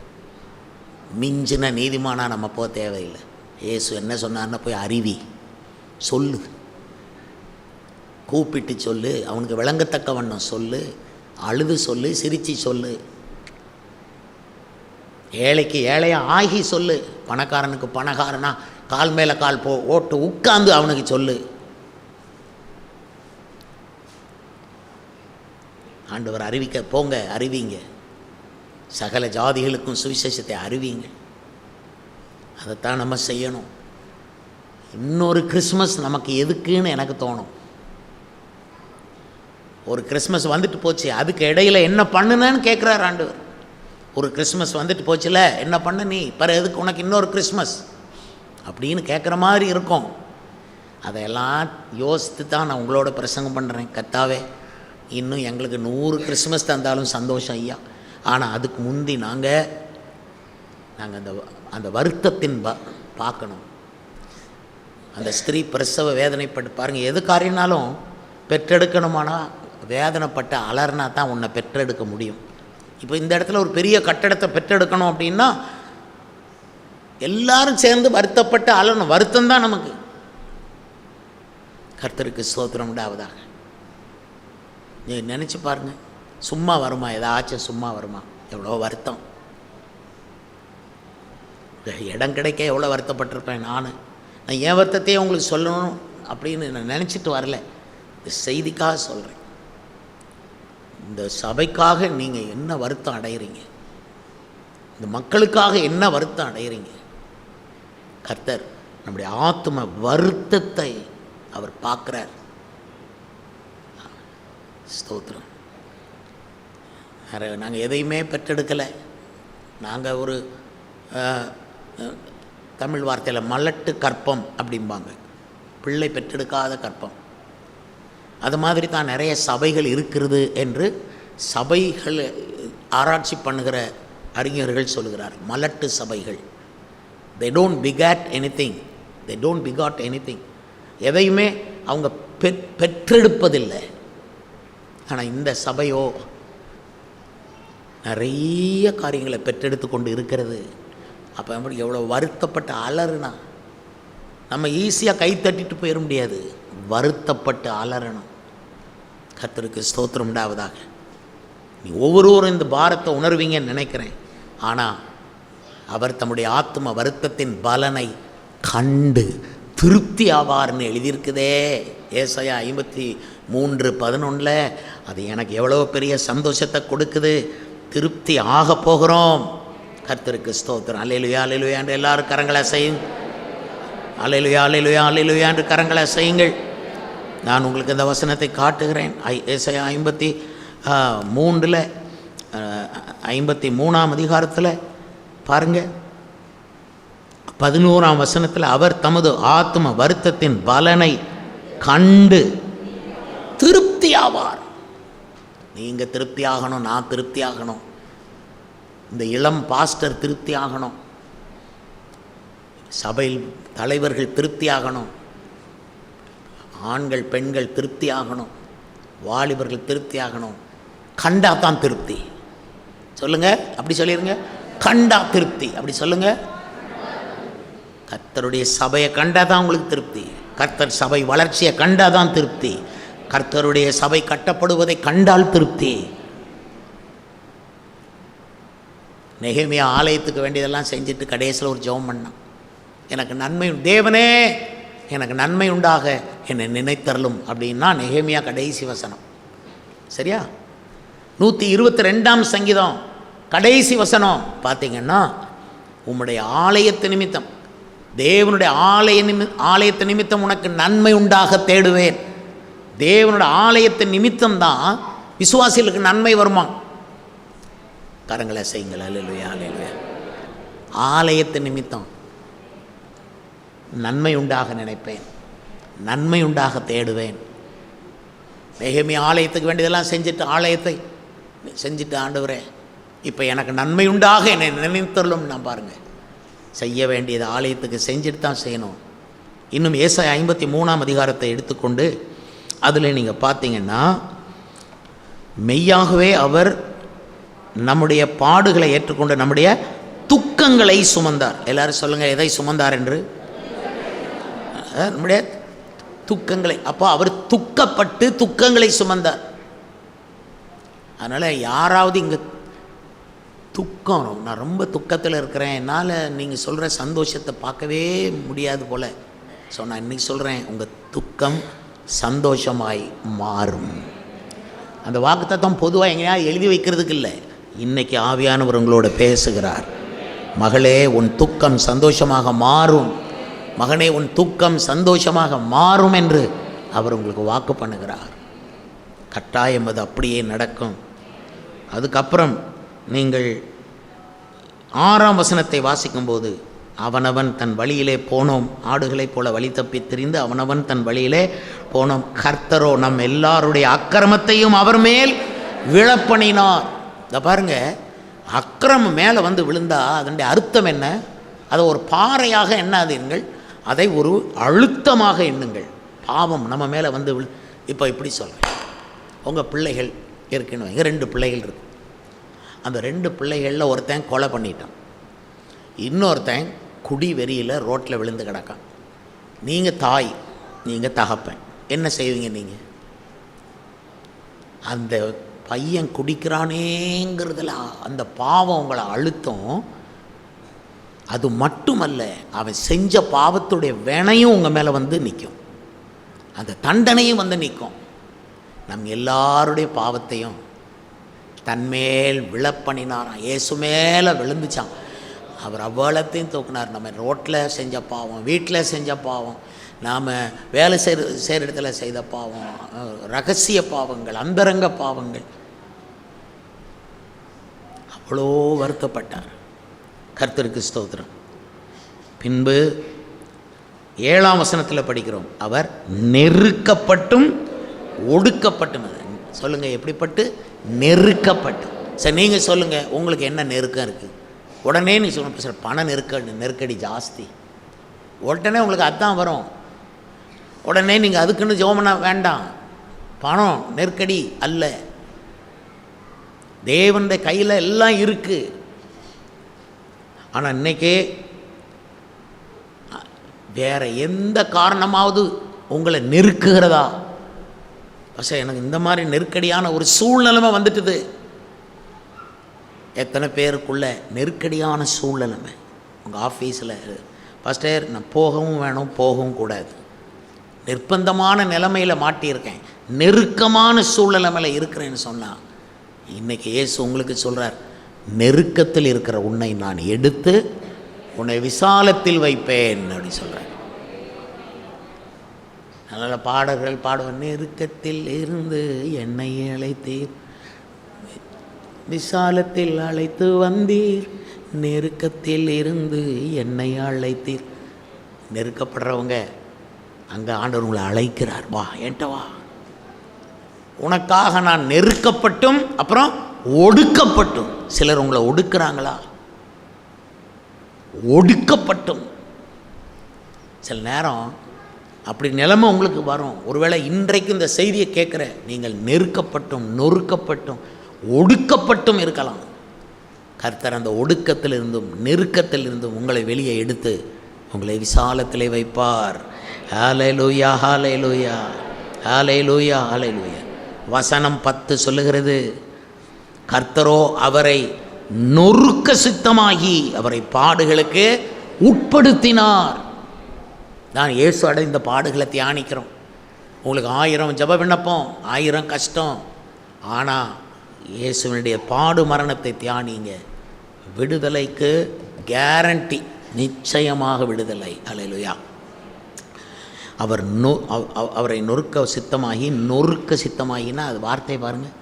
மிஞ்சின நீதிமானா நம்ம போக தேவையில்லை. இயேசு என்ன சொன்னார்னா போய் அறிவி, சொல்லு, கூப்பிட்டு சொல்லு, அவனுக்கு விளங்கத்தக்க வண்ணம் சொல்லு, அழுது சொல்லு, சிரித்து சொல்லு, ஏழைக்கு ஏழையாக ஆகி சொல்லு, பணக்காரனுக்கு பணக்காரனா கால் மேலே கால் ஓட்டு உட்கார்ந்து அவனுக்கு சொல்லு. ஆண்டவர் அறிவிக்க போங்க, அறிவிங்க. சகல ஜாதிகளுக்கும் சுவிசேஷத்தை அறிவிங்க. அதைத்தான் நம்ம செய்யணும். இன்னொரு கிறிஸ்மஸ் நமக்கு எதுக்குன்னு எனக்கு தோணும். ஒரு கிறிஸ்மஸ் வந்துட்டு போச்சு, அதுக்கு இடையில் என்ன பண்ணுனேன்னு கேட்குறார் ஆண்டவர். ஒரு கிறிஸ்மஸ் வந்துட்டு போச்சுல, என்ன பண்ண நீ, பிறகு எதுக்கு உனக்கு இன்னொரு கிறிஸ்மஸ் அப்படின்னு கேட்குற மாதிரி இருக்கும். அதையெல்லாம் யோசித்து தான் நான் உங்களோட பிரசங்கம் பண்ணுறேன். கர்த்தாவே, இன்னும் எங்களுக்கு 100 கிறிஸ்மஸ் தந்தாலும் சந்தோஷம் ஐயா. ஆனால் அதுக்கு முந்தி நாங்கள் அந்த வருத்தத்தின் பார்க்கணும். அந்த ஸ்திரீ பிரசவ வேதனைப்பட்டு பாருங்கள். எது காரியனாலும் பெற்றெடுக்கணுமானா வேதனைப்பட்ட அலர்னா தான் உன்னை பெற்றெடுக்க முடியும். இப்போ இந்த இடத்துல ஒரு பெரிய கட்டடத்தை பெற்றெடுக்கணும் அப்படின்னா எல்லாரும் சேர்ந்து வருத்தப்பட்டு அலறணும். வருத்தம் தான் நமக்கு. கர்த்தருக்கு ஸ்தோத்திரம் உண்டாவதாக. நீ நினச்சி பாருங்கள், சும்மா வருமா? ஏதாச்சும் சும்மா வருமா? எவ்வளோ வருத்தம். இடம் கிடைக்க எவ்வளோ வருத்தப்பட்டிருப்பேன் நான் என் வருத்தத்தையே உங்களுக்கு சொல்லணும் அப்படின்னு நான் நினச்சிட்டு வரல. இந்த செய்திக்காக சொல்கிறேன். இந்த சபைக்காக நீங்கள் என்ன வருத்தம் அடைகிறீங்க? இந்த மக்களுக்காக என்ன வருத்தம் அடைகிறீங்க? கர்த்தர் நம்முடைய ஆத்ம வருத்தத்தை அவர் பார்க்குறார். ஸ்தோத்திரம். நாங்கள் எதையுமே பெற்றெடுக்கலை. நாங்கள் ஒரு தமிழ் வார்த்தையில் மலட்டு கற்பம் அப்படிம்பாங்க, பிள்ளை பெற்றெடுக்காத கற்பம். அது மாதிரி தான் நிறைய சபைகள் இருக்கிறது என்று சபைகள் ஆராய்ச்சி பண்ணுகிற அறிஞர்கள் சொல்கிறார். மலட்டு சபைகள். they don't begat anything, they don't begot anything. எதையுமே அவங்க பெற்றெடுப்பதில்லை. ஆனால் இந்த சபையோ நிறைய காரியங்களை பெற்றெடுத்து கொண்டு இருக்கிறது. அப்போ எவ்வளோ வருத்தப்பட்டு அலறுனா நம்ம ஈஸியாக கை தட்டிட்டு போயிட முடியாது. வருத்தப்பட்டு அலறணும். கர்த்தருக்கு ஸ்தோத்திரம் உண்டாவதாக. நீ ஒவ்வொருவரும் இந்த பாரத்தை உணர்வீங்கன்னு நினைக்கிறேன். ஆனால் அவர் தம்முடைய ஆத்ம வருத்தத்தின் பலனை கண்டு திருப்தி ஆவார்னு எழுதியிருக்குதே ஏசாயா 53:11. அது எனக்கு எவ்வளோ பெரிய சந்தோஷத்தை கொடுக்குது. திருப்தி ஆக போகிறோம். கர்த்தருக்கு ஸ்தோத்திரம். அல்லேலூயா அல்லேலூயா என்று எல்லாரும் கரங்களை செய்யுங்க. அல்லேலூயா அல்லேலூயா அல்லேலூயா என்று கரங்களை செய்யுங்கள். நான் உங்களுக்கு இந்த வசனத்தை காட்டுகிறேன். ஏசாயா 53 அதிகாரத்தில் பாருங்கள், 11 வசனத்தில், அவர் தமது ஆத்ம வருத்தத்தின் பலனை கண்டு திருப்தி ஆவார். நீங்கள் திருப்தி ஆகணும், நான் திருப்தி ஆகணும், இந்த இளம் பாஸ்டர் திருப்தி ஆகணும், சபையில் தலைவர்கள் திருப்தி ஆகணும், ஆண்கள் பெண்கள் திருப்தி ஆகணும், வாலிபர்கள் திருப்தி ஆகணும். கண்டா தான் திருப்தி. சொல்லுங்க, அப்படி சொல்லிடுங்க. கண்டா திருப்தி, அப்படி சொல்லுங்க. கர்த்தருடைய சபையை கண்டா தான் உங்களுக்கு திருப்தி. கர்த்தர் சபை வளர்ச்சியை கண்டா தான் திருப்தி. கர்த்தருடைய சபை கட்டப்படுவதை கண்டால் திருப்தி. நெகேமியா ஆலயத்துக்கு வேண்டியதெல்லாம் செஞ்சுட்டு கடைசியில் ஒரு ஜெபம் பண்ணான். எனக்கு நன்மை, தேவனே எனக்கு நன்மை உண்டாக என்னை நினைத்தரலும் அப்படின்னா நெகேமியா கடைசி வசனம். சரியா? 122 சங்கீதம் கடைசி வசனம் பார்த்தீங்கன்னா, உம்முடைய ஆலயத்து நிமித்தம், தேவனுடைய ஆலயத்து நிமித்தம் உனக்கு நன்மை உண்டாக தேடுவேன். தேவனுடைய ஆலயத்தின் நிமித்தம் தான் விசுவாசிகளுக்கு நன்மை வருமா? கரங்களை செய்யுங்கள். அல்லேலூயா அல்லேலூயா. ஆலயத்தின் நிமித்தம் நன்மை உண்டாக நினைப்பேன், நன்மை உண்டாக தேடுவேன். நெகேமியா ஆலயத்துக்கு வேண்டியதெல்லாம் செஞ்சுட்டு, ஆலயத்தை செஞ்சுட்டு, ஆண்டவரே இப்போ எனக்கு நன்மை உண்டாக என்னை நினைத்தரலும். நான் பாருங்கள், செய்ய வேண்டியது ஆலயத்துக்கு செஞ்சுட்டு தான் செய்யணும். இன்னும் ஏசாயா 53 அதிகாரத்தை எடுத்துக்கொண்டு அதில் நீங்கள் பார்த்தீங்கன்னா, மெய்யாகவே அவர் நம்முடைய பாடுகளை ஏற்றுக்கொண்டு நம்முடைய துக்கங்களை சுமந்தார். எல்லாரும் சொல்லுங்கள், எதை சுமந்தார் என்று? நம்முடைய துக்கங்களை. அப்போ அவர் துக்கப்பட்டு துக்கங்களை சுமந்தார். அதனால் யாராவது இங்கே துக்கம், நான் ரொம்ப துக்கத்தில் இருக்கிறேன், என்னால் நீங்கள் சொல்கிற சந்தோஷத்தை பார்க்கவே முடியாது போல் நான் இன்றைக்கி சொல்கிறேன், உங்கள் துக்கம் சந்தோஷமாய் மாறும். அந்த வாக்குத்தத்தம் பொதுவாக எங்கேயாவது எழுதி வைக்கிறதுக்கு இல்லை. இன்றைக்கி ஆவியானவர் உங்களோட பேசுகிறார். மகளே, உன் துக்கம் சந்தோஷமாக மாறும். மகனே, உன் துக்கம் சந்தோஷமாக மாறும் என்று அவர் உங்களுக்கு வாக்கு பண்ணுகிறார். கட்டாயம் அது அப்படியே நடக்கும். அதுக்கப்புறம் நீங்கள் 6 வசனத்தை வாசிக்கும்போது, அவனவன் தன் வழியிலே போனோம், ஆடுகளைப் போல வழி தப்பி திரிந்து அவனவன் தன் வழியிலே போனோம், கர்த்தரோ நம் எல்லாருடைய அக்கிரமத்தையும் அவர் மேல் விழப்பண்ணினார். இதை பாருங்க, அக்கிரமம் மேலே வந்து விழுந்தா அதனுடைய அர்த்தம் என்ன? அதை ஒரு பாறையாக எண்ணாதீர்கள், அதை ஒரு அழுத்தமாக எண்ணுங்கள். பாவம் நம்ம மேலே வந்து இப்போ இப்படி சொல்கிறேன், உங்கள் பிள்ளைகள் இருக்குன்னு வைங்க, 2 பிள்ளைகள் இருக்கு. அந்த 2 பிள்ளைகளில் ஒருத்தன் கொலை பண்ணிட்டான், இன்னொருத்தன் குடி வெறியில் ரோட்டில் விழுந்து கிடக்கான். நீங்கள் தாய், நீங்கள் தகப்பன், என்ன செய்வீங்க? நீங்கள் அந்த பையன் குடிக்கிறானேங்கிறதுல அந்த பாவம் உங்களை அழுத்தம். அது மட்டுமல்ல, அவன் செஞ்ச பாவத்துடைய வினையும் உங்கள் மேலே வந்து நிற்கும், அந்த தண்டனையும் வந்து நிற்கும். நம் எல்லாருடைய பாவத்தையும் தன்மேல் விழப்பண்ணினாராம். இயேசு மேலே விழுந்துச்சான். அவர் அவ்வளத்தையும் தூக்குனார். நம்ம ரோட்டில் செஞ்ச பாவம், வீட்டில் செஞ்ச பாவம், நாம் வேலை செய்கிற இடத்துல செய்த பாவம், ரகசிய பாவங்கள், அந்தரங்க பாவங்கள், அவ்வளோ வருத்தப்பட்டார். கர்த்தருக்கு ஸ்தோத்திரம். பின்பு 7 வசனத்தில் படிக்கிறோம், அவர் நெருக்கப்பட்டும் ஒடுக்கப்பட்டும். சொல்லுங்கள், எப்படிப்பட்டு? நெருக்கப்பட்டு. சரி, நீங்கள் சொல்லுங்கள், உங்களுக்கு என்ன நெருக்கம் இருக்குது? உடனே நீ சொல்லுங்கள், சார் பண நெருக்கடி ஜாஸ்தி, உடனே உங்களுக்கு அதுதான் வரும். உடனே நீங்கள் அதுக்குன்னு ஜெபம் பண்ண வேண்டாம். பணம் நெருக்கடி அல்ல, தேவனுடைய கையில் எல்லாம் இருக்குது. ஆனால் இன்றைக்கே வேறு எந்த காரணமாவது உங்களை நெருக்குகிறதா? பசங்க, எனக்கு இந்த மாதிரி நெருக்கடியான ஒரு சூழ்நிலைமை வந்துட்டுது. எத்தனை பேருக்குள்ள நெருக்கடியான சூழ்நிலைமை உங்கள் ஆஃபீஸில்? ஃபஸ்ட்டர், நான் போகவும் வேணும், போகவும் கூடாது, நிர்பந்தமான நிலைமையில் மாட்டியிருக்கேன், நெருக்கமான சூழ்நிலைமையில் இருக்கிறேன்னு சொன்னால் இன்றைக்கி இயேசு உங்களுக்கு சொல்கிறார், நெருக்கத்தில் இருக்கிற உன்னை நான் எடுத்து உன்னை விசாலத்தில் வைப்பேன் அப்படி சொல்கிறார். அதனால் பாடல்கள் பாடுவார், நெருக்கத்தில் இருந்து என்னை அழைத்தீர், விசாலத்தில் அழைத்து வந்தீர், நெருக்கத்தில் இருந்து என்னை அழைத்தீர். நெருக்கப்படுறவங்க அங்கே ஆண்டவர் உங்களை அழைக்கிறார், வா என்கிட்ட வா, உனக்காக நான் நெருக்கப்பட்டும் அப்புறம் ஒடுக்கப்பட்டும். சிலர் உங்களை ஒடுக்குறாங்களா? ஒடுக்கப்பட்டும். சில நேரம் அப்படி நிலைமை உங்களுக்கு வரும். ஒருவேளை இன்றைக்கு இந்த செய்தியை கேட்குற நீங்கள் நெருக்கப்பட்டும் நொறுக்கப்பட்டும் ஒடுக்கப்பட்டும் இருக்கலாம். கர்த்தர் அந்த ஒடுக்கத்திலிருந்தும் நெருக்கத்திலிருந்தும் உங்களை வெளியே எடுத்து உங்களை விசாலத்திலே வைப்பார். ஹல்லேலூயா, ஹல்லேலூயா, ஹல்லேலூயா, ஹல்லேலூயா. வசனம் 10 சொல்லுகிறது, கர்த்தரோ அவரை நொறுக்க சித்தமாகி அவரை பாடுகளுக்கு உட்படுத்தினார். நான் இயேசு அடைந்த பாடுகளை தியானிக்கிறோம். உங்களுக்கு 1000 ஜெப விண்ணப்பம், 1000 கஷ்டம், ஆனால் இயேசுவினுடைய பாடு மரணத்தை தியானிங்க. விடுதலைக்கு கேரண்டி, நிச்சயமாக விடுதலை. அல்லேலூயா. அவரை நொறுக்க சித்தமாகினா அது வார்த்தை பாருங்கள்,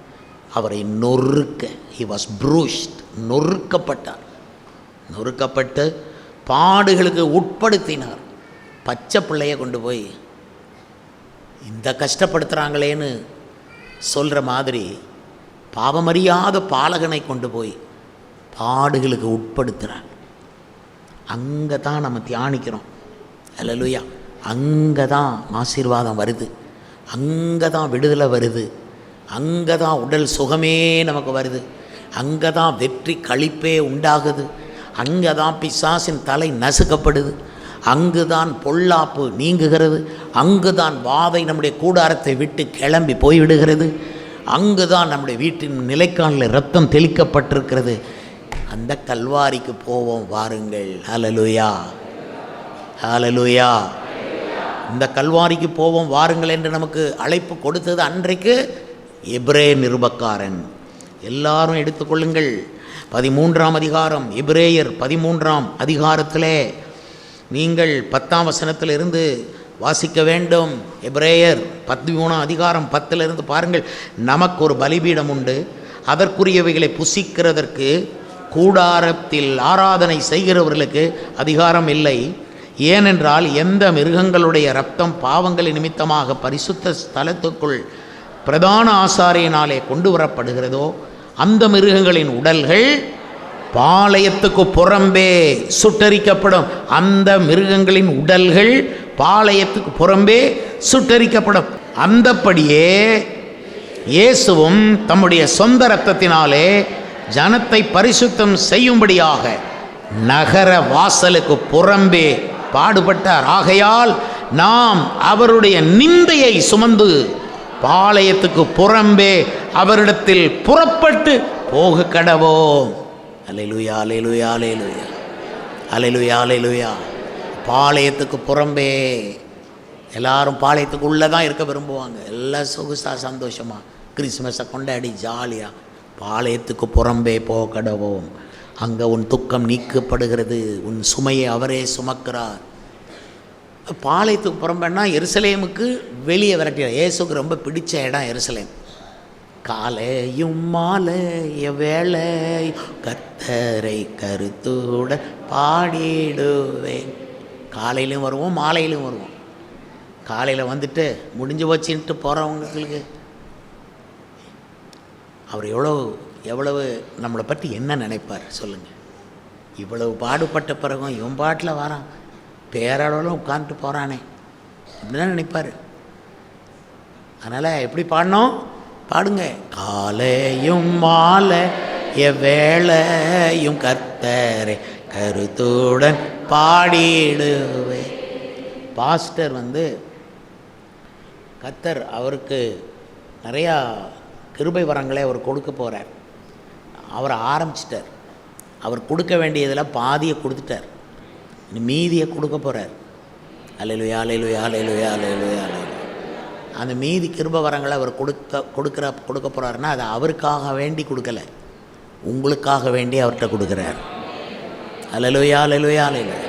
அவரை நொறுக்க, ஹி வாஸ் ப்ரூஷ்ட், நொறுக்கப்பட்டார், நொறுக்கப்பட்டு பாடுகளுக்கு உட்படுத்தினார். பச்சை பிள்ளைய கொண்டு போய் இந்த கஷ்டப்படுத்துகிறாங்களேன்னு சொல்கிற மாதிரி பாவமறியாத பாலகனை கொண்டு போய் பாடுகளுக்கு உட்படுத்துகிறார். அங்கே தான் நம்ம தியானிக்கிறோம். அல்லேலூயா. அங்கே தான் ஆசீர்வாதம் வருது, அங்கே தான் விடுதலை வருது, அங்கே தான் உடல் சுகமே நமக்கு வருது, அங்கே தான் வெற்றி களிப்பே உண்டாகுது, அங்கே தான் பிசாசின் தலை நசுக்கப்படுது, அங்கு தான் பொல்லாப்பு நீங்குகிறது, அங்கு தான் வாதை நம்முடைய கூடாரத்தை விட்டு கிளம்பி போய்விடுகிறது, அங்கு தான் நம்முடைய வீட்டின் நிலைக்காலில் இரத்தம் தெளிக்கப்பட்டிருக்கிறது. அந்த கல்வாரிக்கு போவோம் வாருங்கள். ஹல்லேலூயா, ஹல்லேலூயா. இந்த கல்வாரிக்கு போவோம் வாருங்கள் என்று நமக்கு அழைப்பு கொடுத்தது அன்றைக்கு எபிரேய நிருபக்காரன். எல்லாரும் எடுத்துக்கொள்ளுங்கள். 13ஆம் அதிகாரம், எபிரேயர் 13ஆம் அதிகாரத்திலே நீங்கள் 10ஆம் வசனத்திலிருந்து வாசிக்க வேண்டும். எபிரேயர் 13ஆம் அதிகாரம் 10லிருந்து பாருங்கள். நமக்கு ஒரு பலிபீடம் உண்டு, அதற்குரியவைகளை புசிக்கிறதற்கு கூடாரத்தில் ஆராதனை செய்கிறவர்களுக்கு அதிகாரம் இல்லை. ஏனென்றால் எந்த மிருகங்களுடைய இரத்தம் பாவங்களின் நிமித்தமாக பரிசுத்த ஸ்தலத்துக்குள் பிரதான ஆசாரியனாலே கொண்டு வரப்படுகிறதோ அந்த மிருகங்களின் உடல்கள் பாளையத்துக்கு புறம்பே சுட்டரிக்கப்படும். அந்த மிருகங்களின் உடல்கள் பாளையத்துக்கு புறம்பே சுட்டரிக்கப்படும். அந்தப்படியே இயேசுவும் தம்முடைய சொந்த இரத்தத்தினாலே ஜனத்தை பரிசுத்தம் செய்யும்படியாக நகர வாசலுக்கு புறம்பே பாடுபட்டார். ஆகையால் நாம் அவருடைய நிந்தையை சுமந்து பாளையத்துக்கு புறம்பே அவரிடத்தில் புறப்பட்டு போக கடவோம். அல்லேலூயா, அல்லேலூயா, அல்லேலூயா, அல்லேலூயா, அல்லேலூயா. பாளையத்துக்கு புறம்பே. எல்லாரும் பாளையத்துக்கு உள்ளே தான் இருக்க விரும்புவாங்க. எல்லாம் சொகுசா சந்தோஷமாக கிறிஸ்மஸை கொண்டாடி ஜாலியாக. பாளையத்துக்கு புறம்பே போக கடவோம். அங்கே உன் துக்கம் நீக்கப்படுகிறது, உன் சுமையை அவரே சுமக்கிறார். பாளையத்துக்கு புறம்பேன்னா எருசலேமுக்கு வெளியே விரட்டினார். இயேசுக்கு ரொம்ப பிடிச்ச இடம் எருசலேம். காலையும் மாலைய வேளை கர்த்தரை கருத்துடன் பாடிடுவேன். காலையிலும் வருவோம், மாலையிலும் வருவோம். காலையில் வந்துட்டு முடிஞ்சு வச்சுட்டு போகிறவங்களுக்கு அவர் எவ்வளவு நம்மளை பற்றி என்ன நினைப்பார் சொல்லுங்கள். இவ்வளவு பாடுபட்ட பிறகும் இவன் பாட்டில் வரான், பேரளவில் உட்காந்துட்டு போகிறானே இப்படிதான் நினைப்பார். அதனால் எப்படி பாடணும்? பாடுங்க. காலையும் மாலை எவ்வேளையும் கர்த்தரை கருத்துடன் பாடிடுவே. பாஸ்டர் கர்த்தர் அவருக்கு நிறையா கிருபை வரங்களை அவர் கொடுக்க போகிறார். அவர் ஆரம்பிச்சிட்டார். அவர் கொடுக்க வேண்டியதில் பாதியை கொடுத்துட்டார், மீதியை கொடுக்க போகிறார். அல்லேலூயா, அல்லேலூயா, அல்லேலூயா, அல்லேலூயா, அல்லேலூயா. அந்த மீதி கிருபை வரங்களை அவர் கொடுக்க போகிறாருன்னா அதை அவருக்காக வேண்டி கொடுக்கல, உங்களுக்காக வேண்டி அவர்கிட்ட கொடுக்குறார். அல்லேலூயா அல்லேலூயா அல்லேலூயா.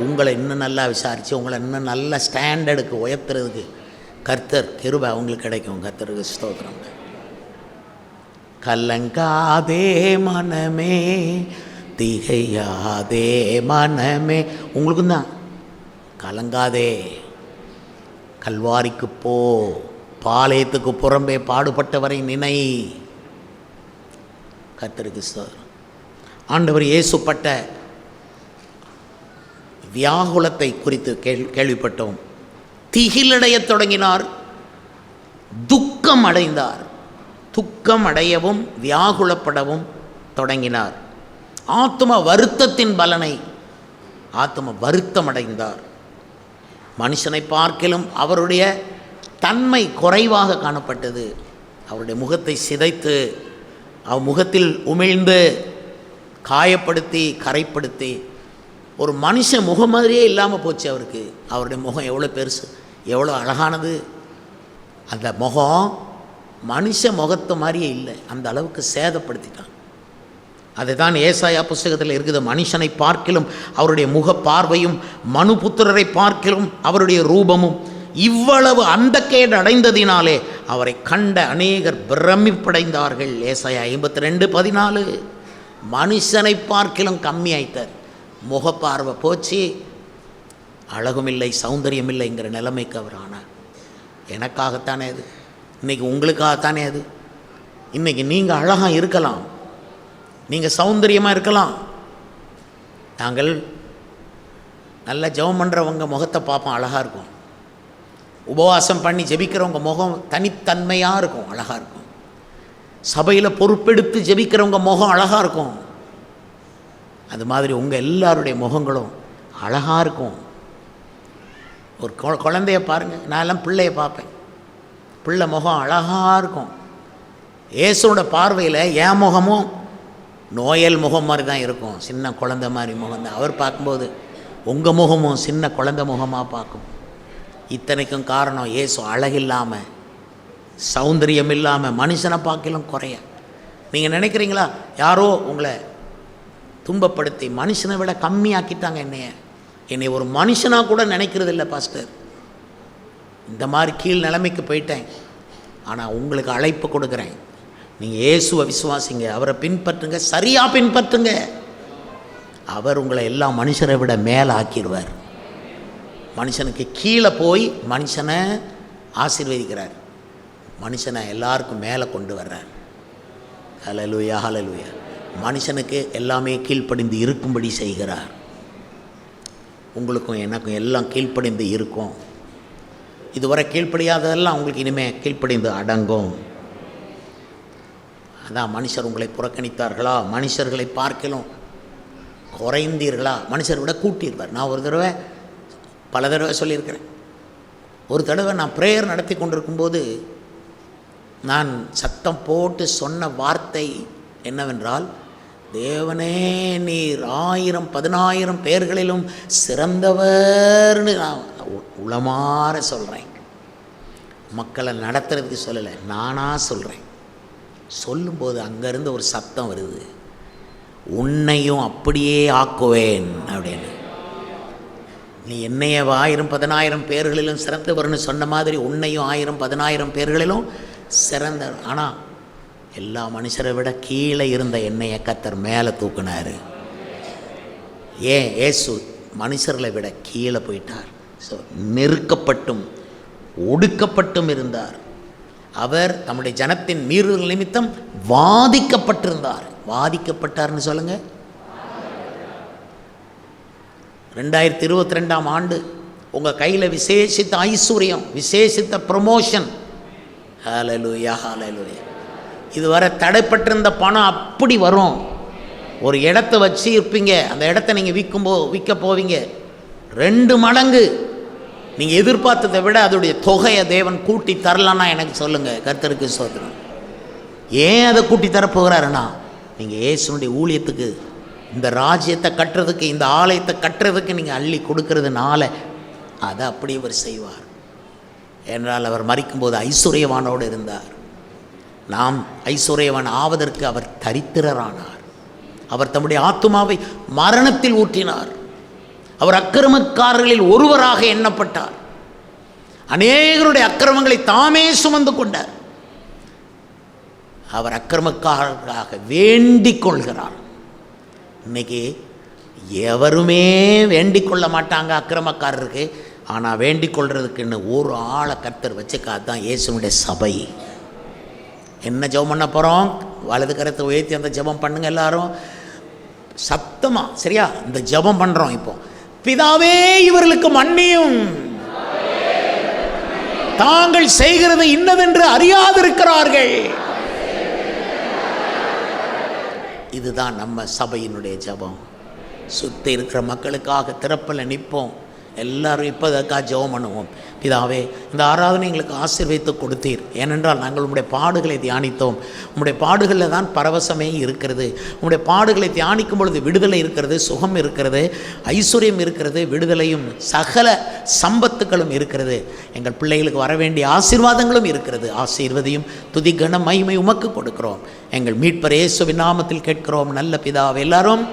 உங்களை இன்னும் நல்லா விசாரித்து உங்களை இன்னும் நல்ல ஸ்டாண்டர்டுக்கு உயர்த்துறதுக்கு கர்த்தர் கிருபை அவங்களுக்கு கிடைக்கும். கர்த்தருக்கு ஸ்தோத்திரம். கலங்காதே மனமே, திகையாதே மனமே. உங்களுக்கும் தான். கலங்காதே, கல்வாரிக்கு போ, பாளையத்துக்கு புறம்பே பாடுபட்டவரை நினை. கர்த்தருக்கு ஸ்தோத்திரம். ஆண்டவர் இயேசுப்பட்ட வியாகுலத்தை குறித்து கேள்விப்பட்டோம். திகிலடையத் தொடங்கினார், துக்கம் அடைந்தார். துக்கம் அடையவும் வியாகுலப்படவும் தொடங்கினார். ஆத்தும வருத்தத்தின் பலனை ஆத்தும வருத்தம் அடைந்தார். மனுஷனை பார்க்கிலும் அவருடைய தன்மை குறைவாக காணப்பட்டது. அவருடைய முகத்தை சிதைத்து அவர் முகத்தில் உமிழ்ந்து காயப்படுத்தி கரைப்படுத்தி ஒரு மனுஷ முகம் மாதிரியே இல்லாமல் போச்சு அவருக்கு. அவருடைய முகம் எவ்வளோ பெருசு, எவ்வளோ அழகானது. அந்த முகம் மனுஷ முகத்து மாதிரியே இல்லை, அந்த அளவுக்கு சேதப்படுத்திட்டான். அதுதான் ஏசாயா புஸ்தகத்தில் இருக்குது. மனுஷனை பார்க்கிலும் அவருடைய முக பார்வையும் மனுபுத்திரரை பார்க்கிலும் அவருடைய ரூபமும் இவ்வளவு அந்தக்கேடு அடைந்ததினாலே அவரை கண்ட அநேகர் பிரமிப்படைந்தார்கள். ஏசாயா 52:14. மனுஷனை பார்க்கிலும் கம்மி ஆயிட்டார். முகப்பார்வை போச்சு, அழகும் இல்லை சௌந்தரியம் இல்லைங்கிற நிலைமைக்கு அவர் ஆனார். எனக்காகத்தானே அது, இன்றைக்கி உங்களுக்காகத்தானே அது. இன்றைக்கி நீங்கள் அழகாக இருக்கலாம், நீங்கள் சௌந்தரியமாக இருக்கலாம். நாங்கள் நல்லா ஜெபம் பண்ணுறவங்க முகத்தை பார்ப்போம், அழகாக இருக்கும். உபவாசம் பண்ணி ஜெபிக்கிறவங்க முகம் தனித்தன்மையாக இருக்கும், அழகாக இருக்கும். சபையில் பொறுப்பெடுத்து ஜெபிக்கிறவங்க முகம் அழகாக இருக்கும். அது மாதிரி உங்கள் எல்லாருடைய முகங்களும் அழகாக இருக்கும். ஒரு குழந்தைய பாருங்கள், நான் எல்லாம் பிள்ளைய பார்ப்பேன், பிள்ளை முகம் அழகாக இருக்கும். இயேசுவோட பார்வையில் என் முகமும் நோயல் முகம் மாதிரி தான் இருக்கும், சின்ன குழந்தை மாதிரி முகம் தான். அவர் பார்க்கும்போது உங்கள் முகமும் சின்ன குழந்தை முகமாக பார்க்கும். இத்தனைக்கும் காரணம் இயேசு அழகில்லாமல் சௌந்தரியம் இல்லாமல் மனுஷனை பார்க்கலாம் குறைய. நீங்கள் நினைக்கிறீங்களா யாரோ உங்களை துன்பப்படுத்தி மனுஷனை விட கம்மியாக்கிட்டாங்க என்னை ஒரு மனுஷனாக கூட நினைக்கிறது இல்லை பாஸ்டர். இந்த மாதிரி கீழ் நிலைமைக்கு போயிட்டேன். ஆனால் உங்களுக்கு அழைப்பு கொடுக்குறேன், நீங்கள் இயேசுவை விசுவாசிங்க, அவரை பின்பற்றுங்க, சரியாக பின்பற்றுங்க. அவர் உங்களை எல்லா மனுஷரை விட மேலே ஆக்கிடுவார். மனுஷனுக்கு கீழே போய் மனுஷனை ஆசீர்வதிக்கிறார், மனுஷனை எல்லாருக்கும் மேலே கொண்டு வர்றார். ஹல்லேலூயா ஹல்லேலூயா. மனுஷனுக்கு எல்லாமே கீழ்ப்படிந்து இருக்கும்படி செய்கிறார். உங்களுக்கும் எனக்கும் எல்லாம் கீழ்ப்படிந்து இருக்கும். இதுவரை கீழ்ப்படியாததெல்லாம் உங்களுக்கு இனிமேல் கீழ்ப்படிந்து அடங்கும். அதான் மனுஷர் உங்களை புறக்கணித்தார்களா, மனுஷர்களை பார்க்கலாம் குறைந்தீர்களா, மனுஷரை விட கூட்டியிருப்பார். நான் பல தடவை சொல்லியிருக்கிறேன். ஒரு தடவை நான் ப்ரேயர் நடத்தி கொண்டிருக்கும்போது நான் சத்தம் போட்டு சொன்ன வார்த்தை என்னவென்றால், தேவனே நீர் 1000-10,000 பேர்களிலும் சிறந்தவர்னு நான் உளமாற சொல்கிறேன். மக்களை நடத்துறதுக்கு சொல்லலை, நானாக சொல்கிறேன். சொல்லும்போது அங்கேருந்து ஒரு சத்தம் வருது, உன்னையும் அப்படியே ஆக்குவேன் அப்படின்னு. நீ என்னைய 1000-10,000 பேர்களிலும் சிறந்தவர்னு சொன்ன மாதிரி உன்னையும் 1000-10,000 பேர்களிலும் சிறந்த. ஆனால் எல்லா மனுஷரை விட கீழே இருந்த என்னைய கர்த்தர் மேலே தூக்குனார். ஏன்? இயேசு மனுஷர்களை விட கீழே போயிட்டார். ஸோ நெருக்கப்பட்டும் ஒடுக்கப்பட்டும் இருந்தார். அவர் தம்முடைய ஜனத்தின் மீறுதல் நிமித்தம் வாதிக்கப்பட்டிருந்தார். வாதிக்கப்பட்டார்னு சொல்லுங்கள். 2022ஆம் ஆண்டு உங்கள் கையில் விசேஷித்த ஐஸ்வர்யம், விசேஷித்த ப்ரமோஷன். ஹல்லேலூயா ஹல்லேலூயா. இதுவரை தடைப்பட்டிருந்த பணம் அப்படி வரும். ஒரு இடத்த வச்சு இருப்பீங்க, அந்த இடத்த நீங்கள் விற்க போவீங்க, 2 மடங்கு நீங்கள் எதிர்பார்த்ததை விட அதோடைய தொகையை தேவன் கூட்டி தரலான்னா எனக்கு சொல்லுங்கள். கர்த்தருக்கு ஸ்தோத்திரம். ஏன் அதை கூட்டி தரப்போகிறாருன்னா, நீங்கள் இயேசுனுடைய ஊழியத்துக்கு, இந்த ராஜ்யத்தை கட்டுறதுக்கு, இந்த ஆலயத்தை கட்டுறதுக்கு நீங்கள் அள்ளி கொடுக்கறதுனால அதை அப்படி அவர் செய்வார். என்றால் அவர் மரிக்கும்போது ஐஸ்வர்யவானோடு இருந்தார். நாம் ஐஸ்வர்யவான் ஆவதற்கு அவர் தரித்திரரானார். அவர் தம்முடைய ஆத்துமாவை மரணத்தில் ஊற்றினார். அவர் அக்கிரமக்காரர்களில் ஒருவராக எண்ணப்பட்டார். அநேகருடைய அக்கிரமங்களை தாமே சுமந்து கொண்டார். அவர் அக்கிரமக்காரராக வேண்டிக் கொள்கிறார். இன்னைக்கு எவருமே வேண்டிக் கொள்ள மாட்டாங்க அக்கிரமக்காரருக்கு. ஆனால் வேண்டிக் கொள்றதுக்குன்னு ஒரு ஆளை கர்த்தர் வச்சுக்காதான் இயேசுனுடைய சபை. என்ன ஜெபம் பண்ண போகிறோம்? வலது கரத்தை உயர்த்தி அந்த ஜெபம் பண்ணுங்க எல்லாரும் சத்தமாக. சரியா? இந்த ஜெபம் பண்ணுறோம் இப்போ. பிதாவே இவர்களுக்கு மன்னியும், தாங்கள் செய்கிறது இன்னதென்று அறியாதிருக்கிறார்கள். இதுதான் நம்ம சபையினுடைய ஜெபம். சுற்றி இருக்கிற மக்களுக்காக திறப்பில் நிற்போம். எல்லாரும் இப்போ அதற்காக ஜெபம் பண்ணுவோம். பிதாவே, இந்த ஆராதனை எங்களுக்கு ஆசீர்வதித்து கொடுத்தீர். ஏனென்றால் நாங்கள் உம்முடைய பாடுகளை தியானித்தோம். உம்முடைய பாடுகளில் தான் பரவசமே இருக்கிறது. உம்முடைய பாடுகளை தியானிக்கும் பொழுது விடுதலை இருக்கிறது, சுகம் இருக்கிறது, ஐஸ்வர்யம் இருக்கிறது, விடுதலையும் சகல சம்பத்துக்களும் இருக்கிறது. எங்கள் பிள்ளைகளுக்கு வர வேண்டிய ஆசீர்வாதங்களும் இருக்கிறது. ஆசீர்வதியும் துதி கன மகிமை உமக்கு கொடுக்கிறோம். எங்கள் மீட்பர் இயேசுவின் நாமத்தில் கேட்கிறோம் நல்ல பிதாவே. எல்லாரும்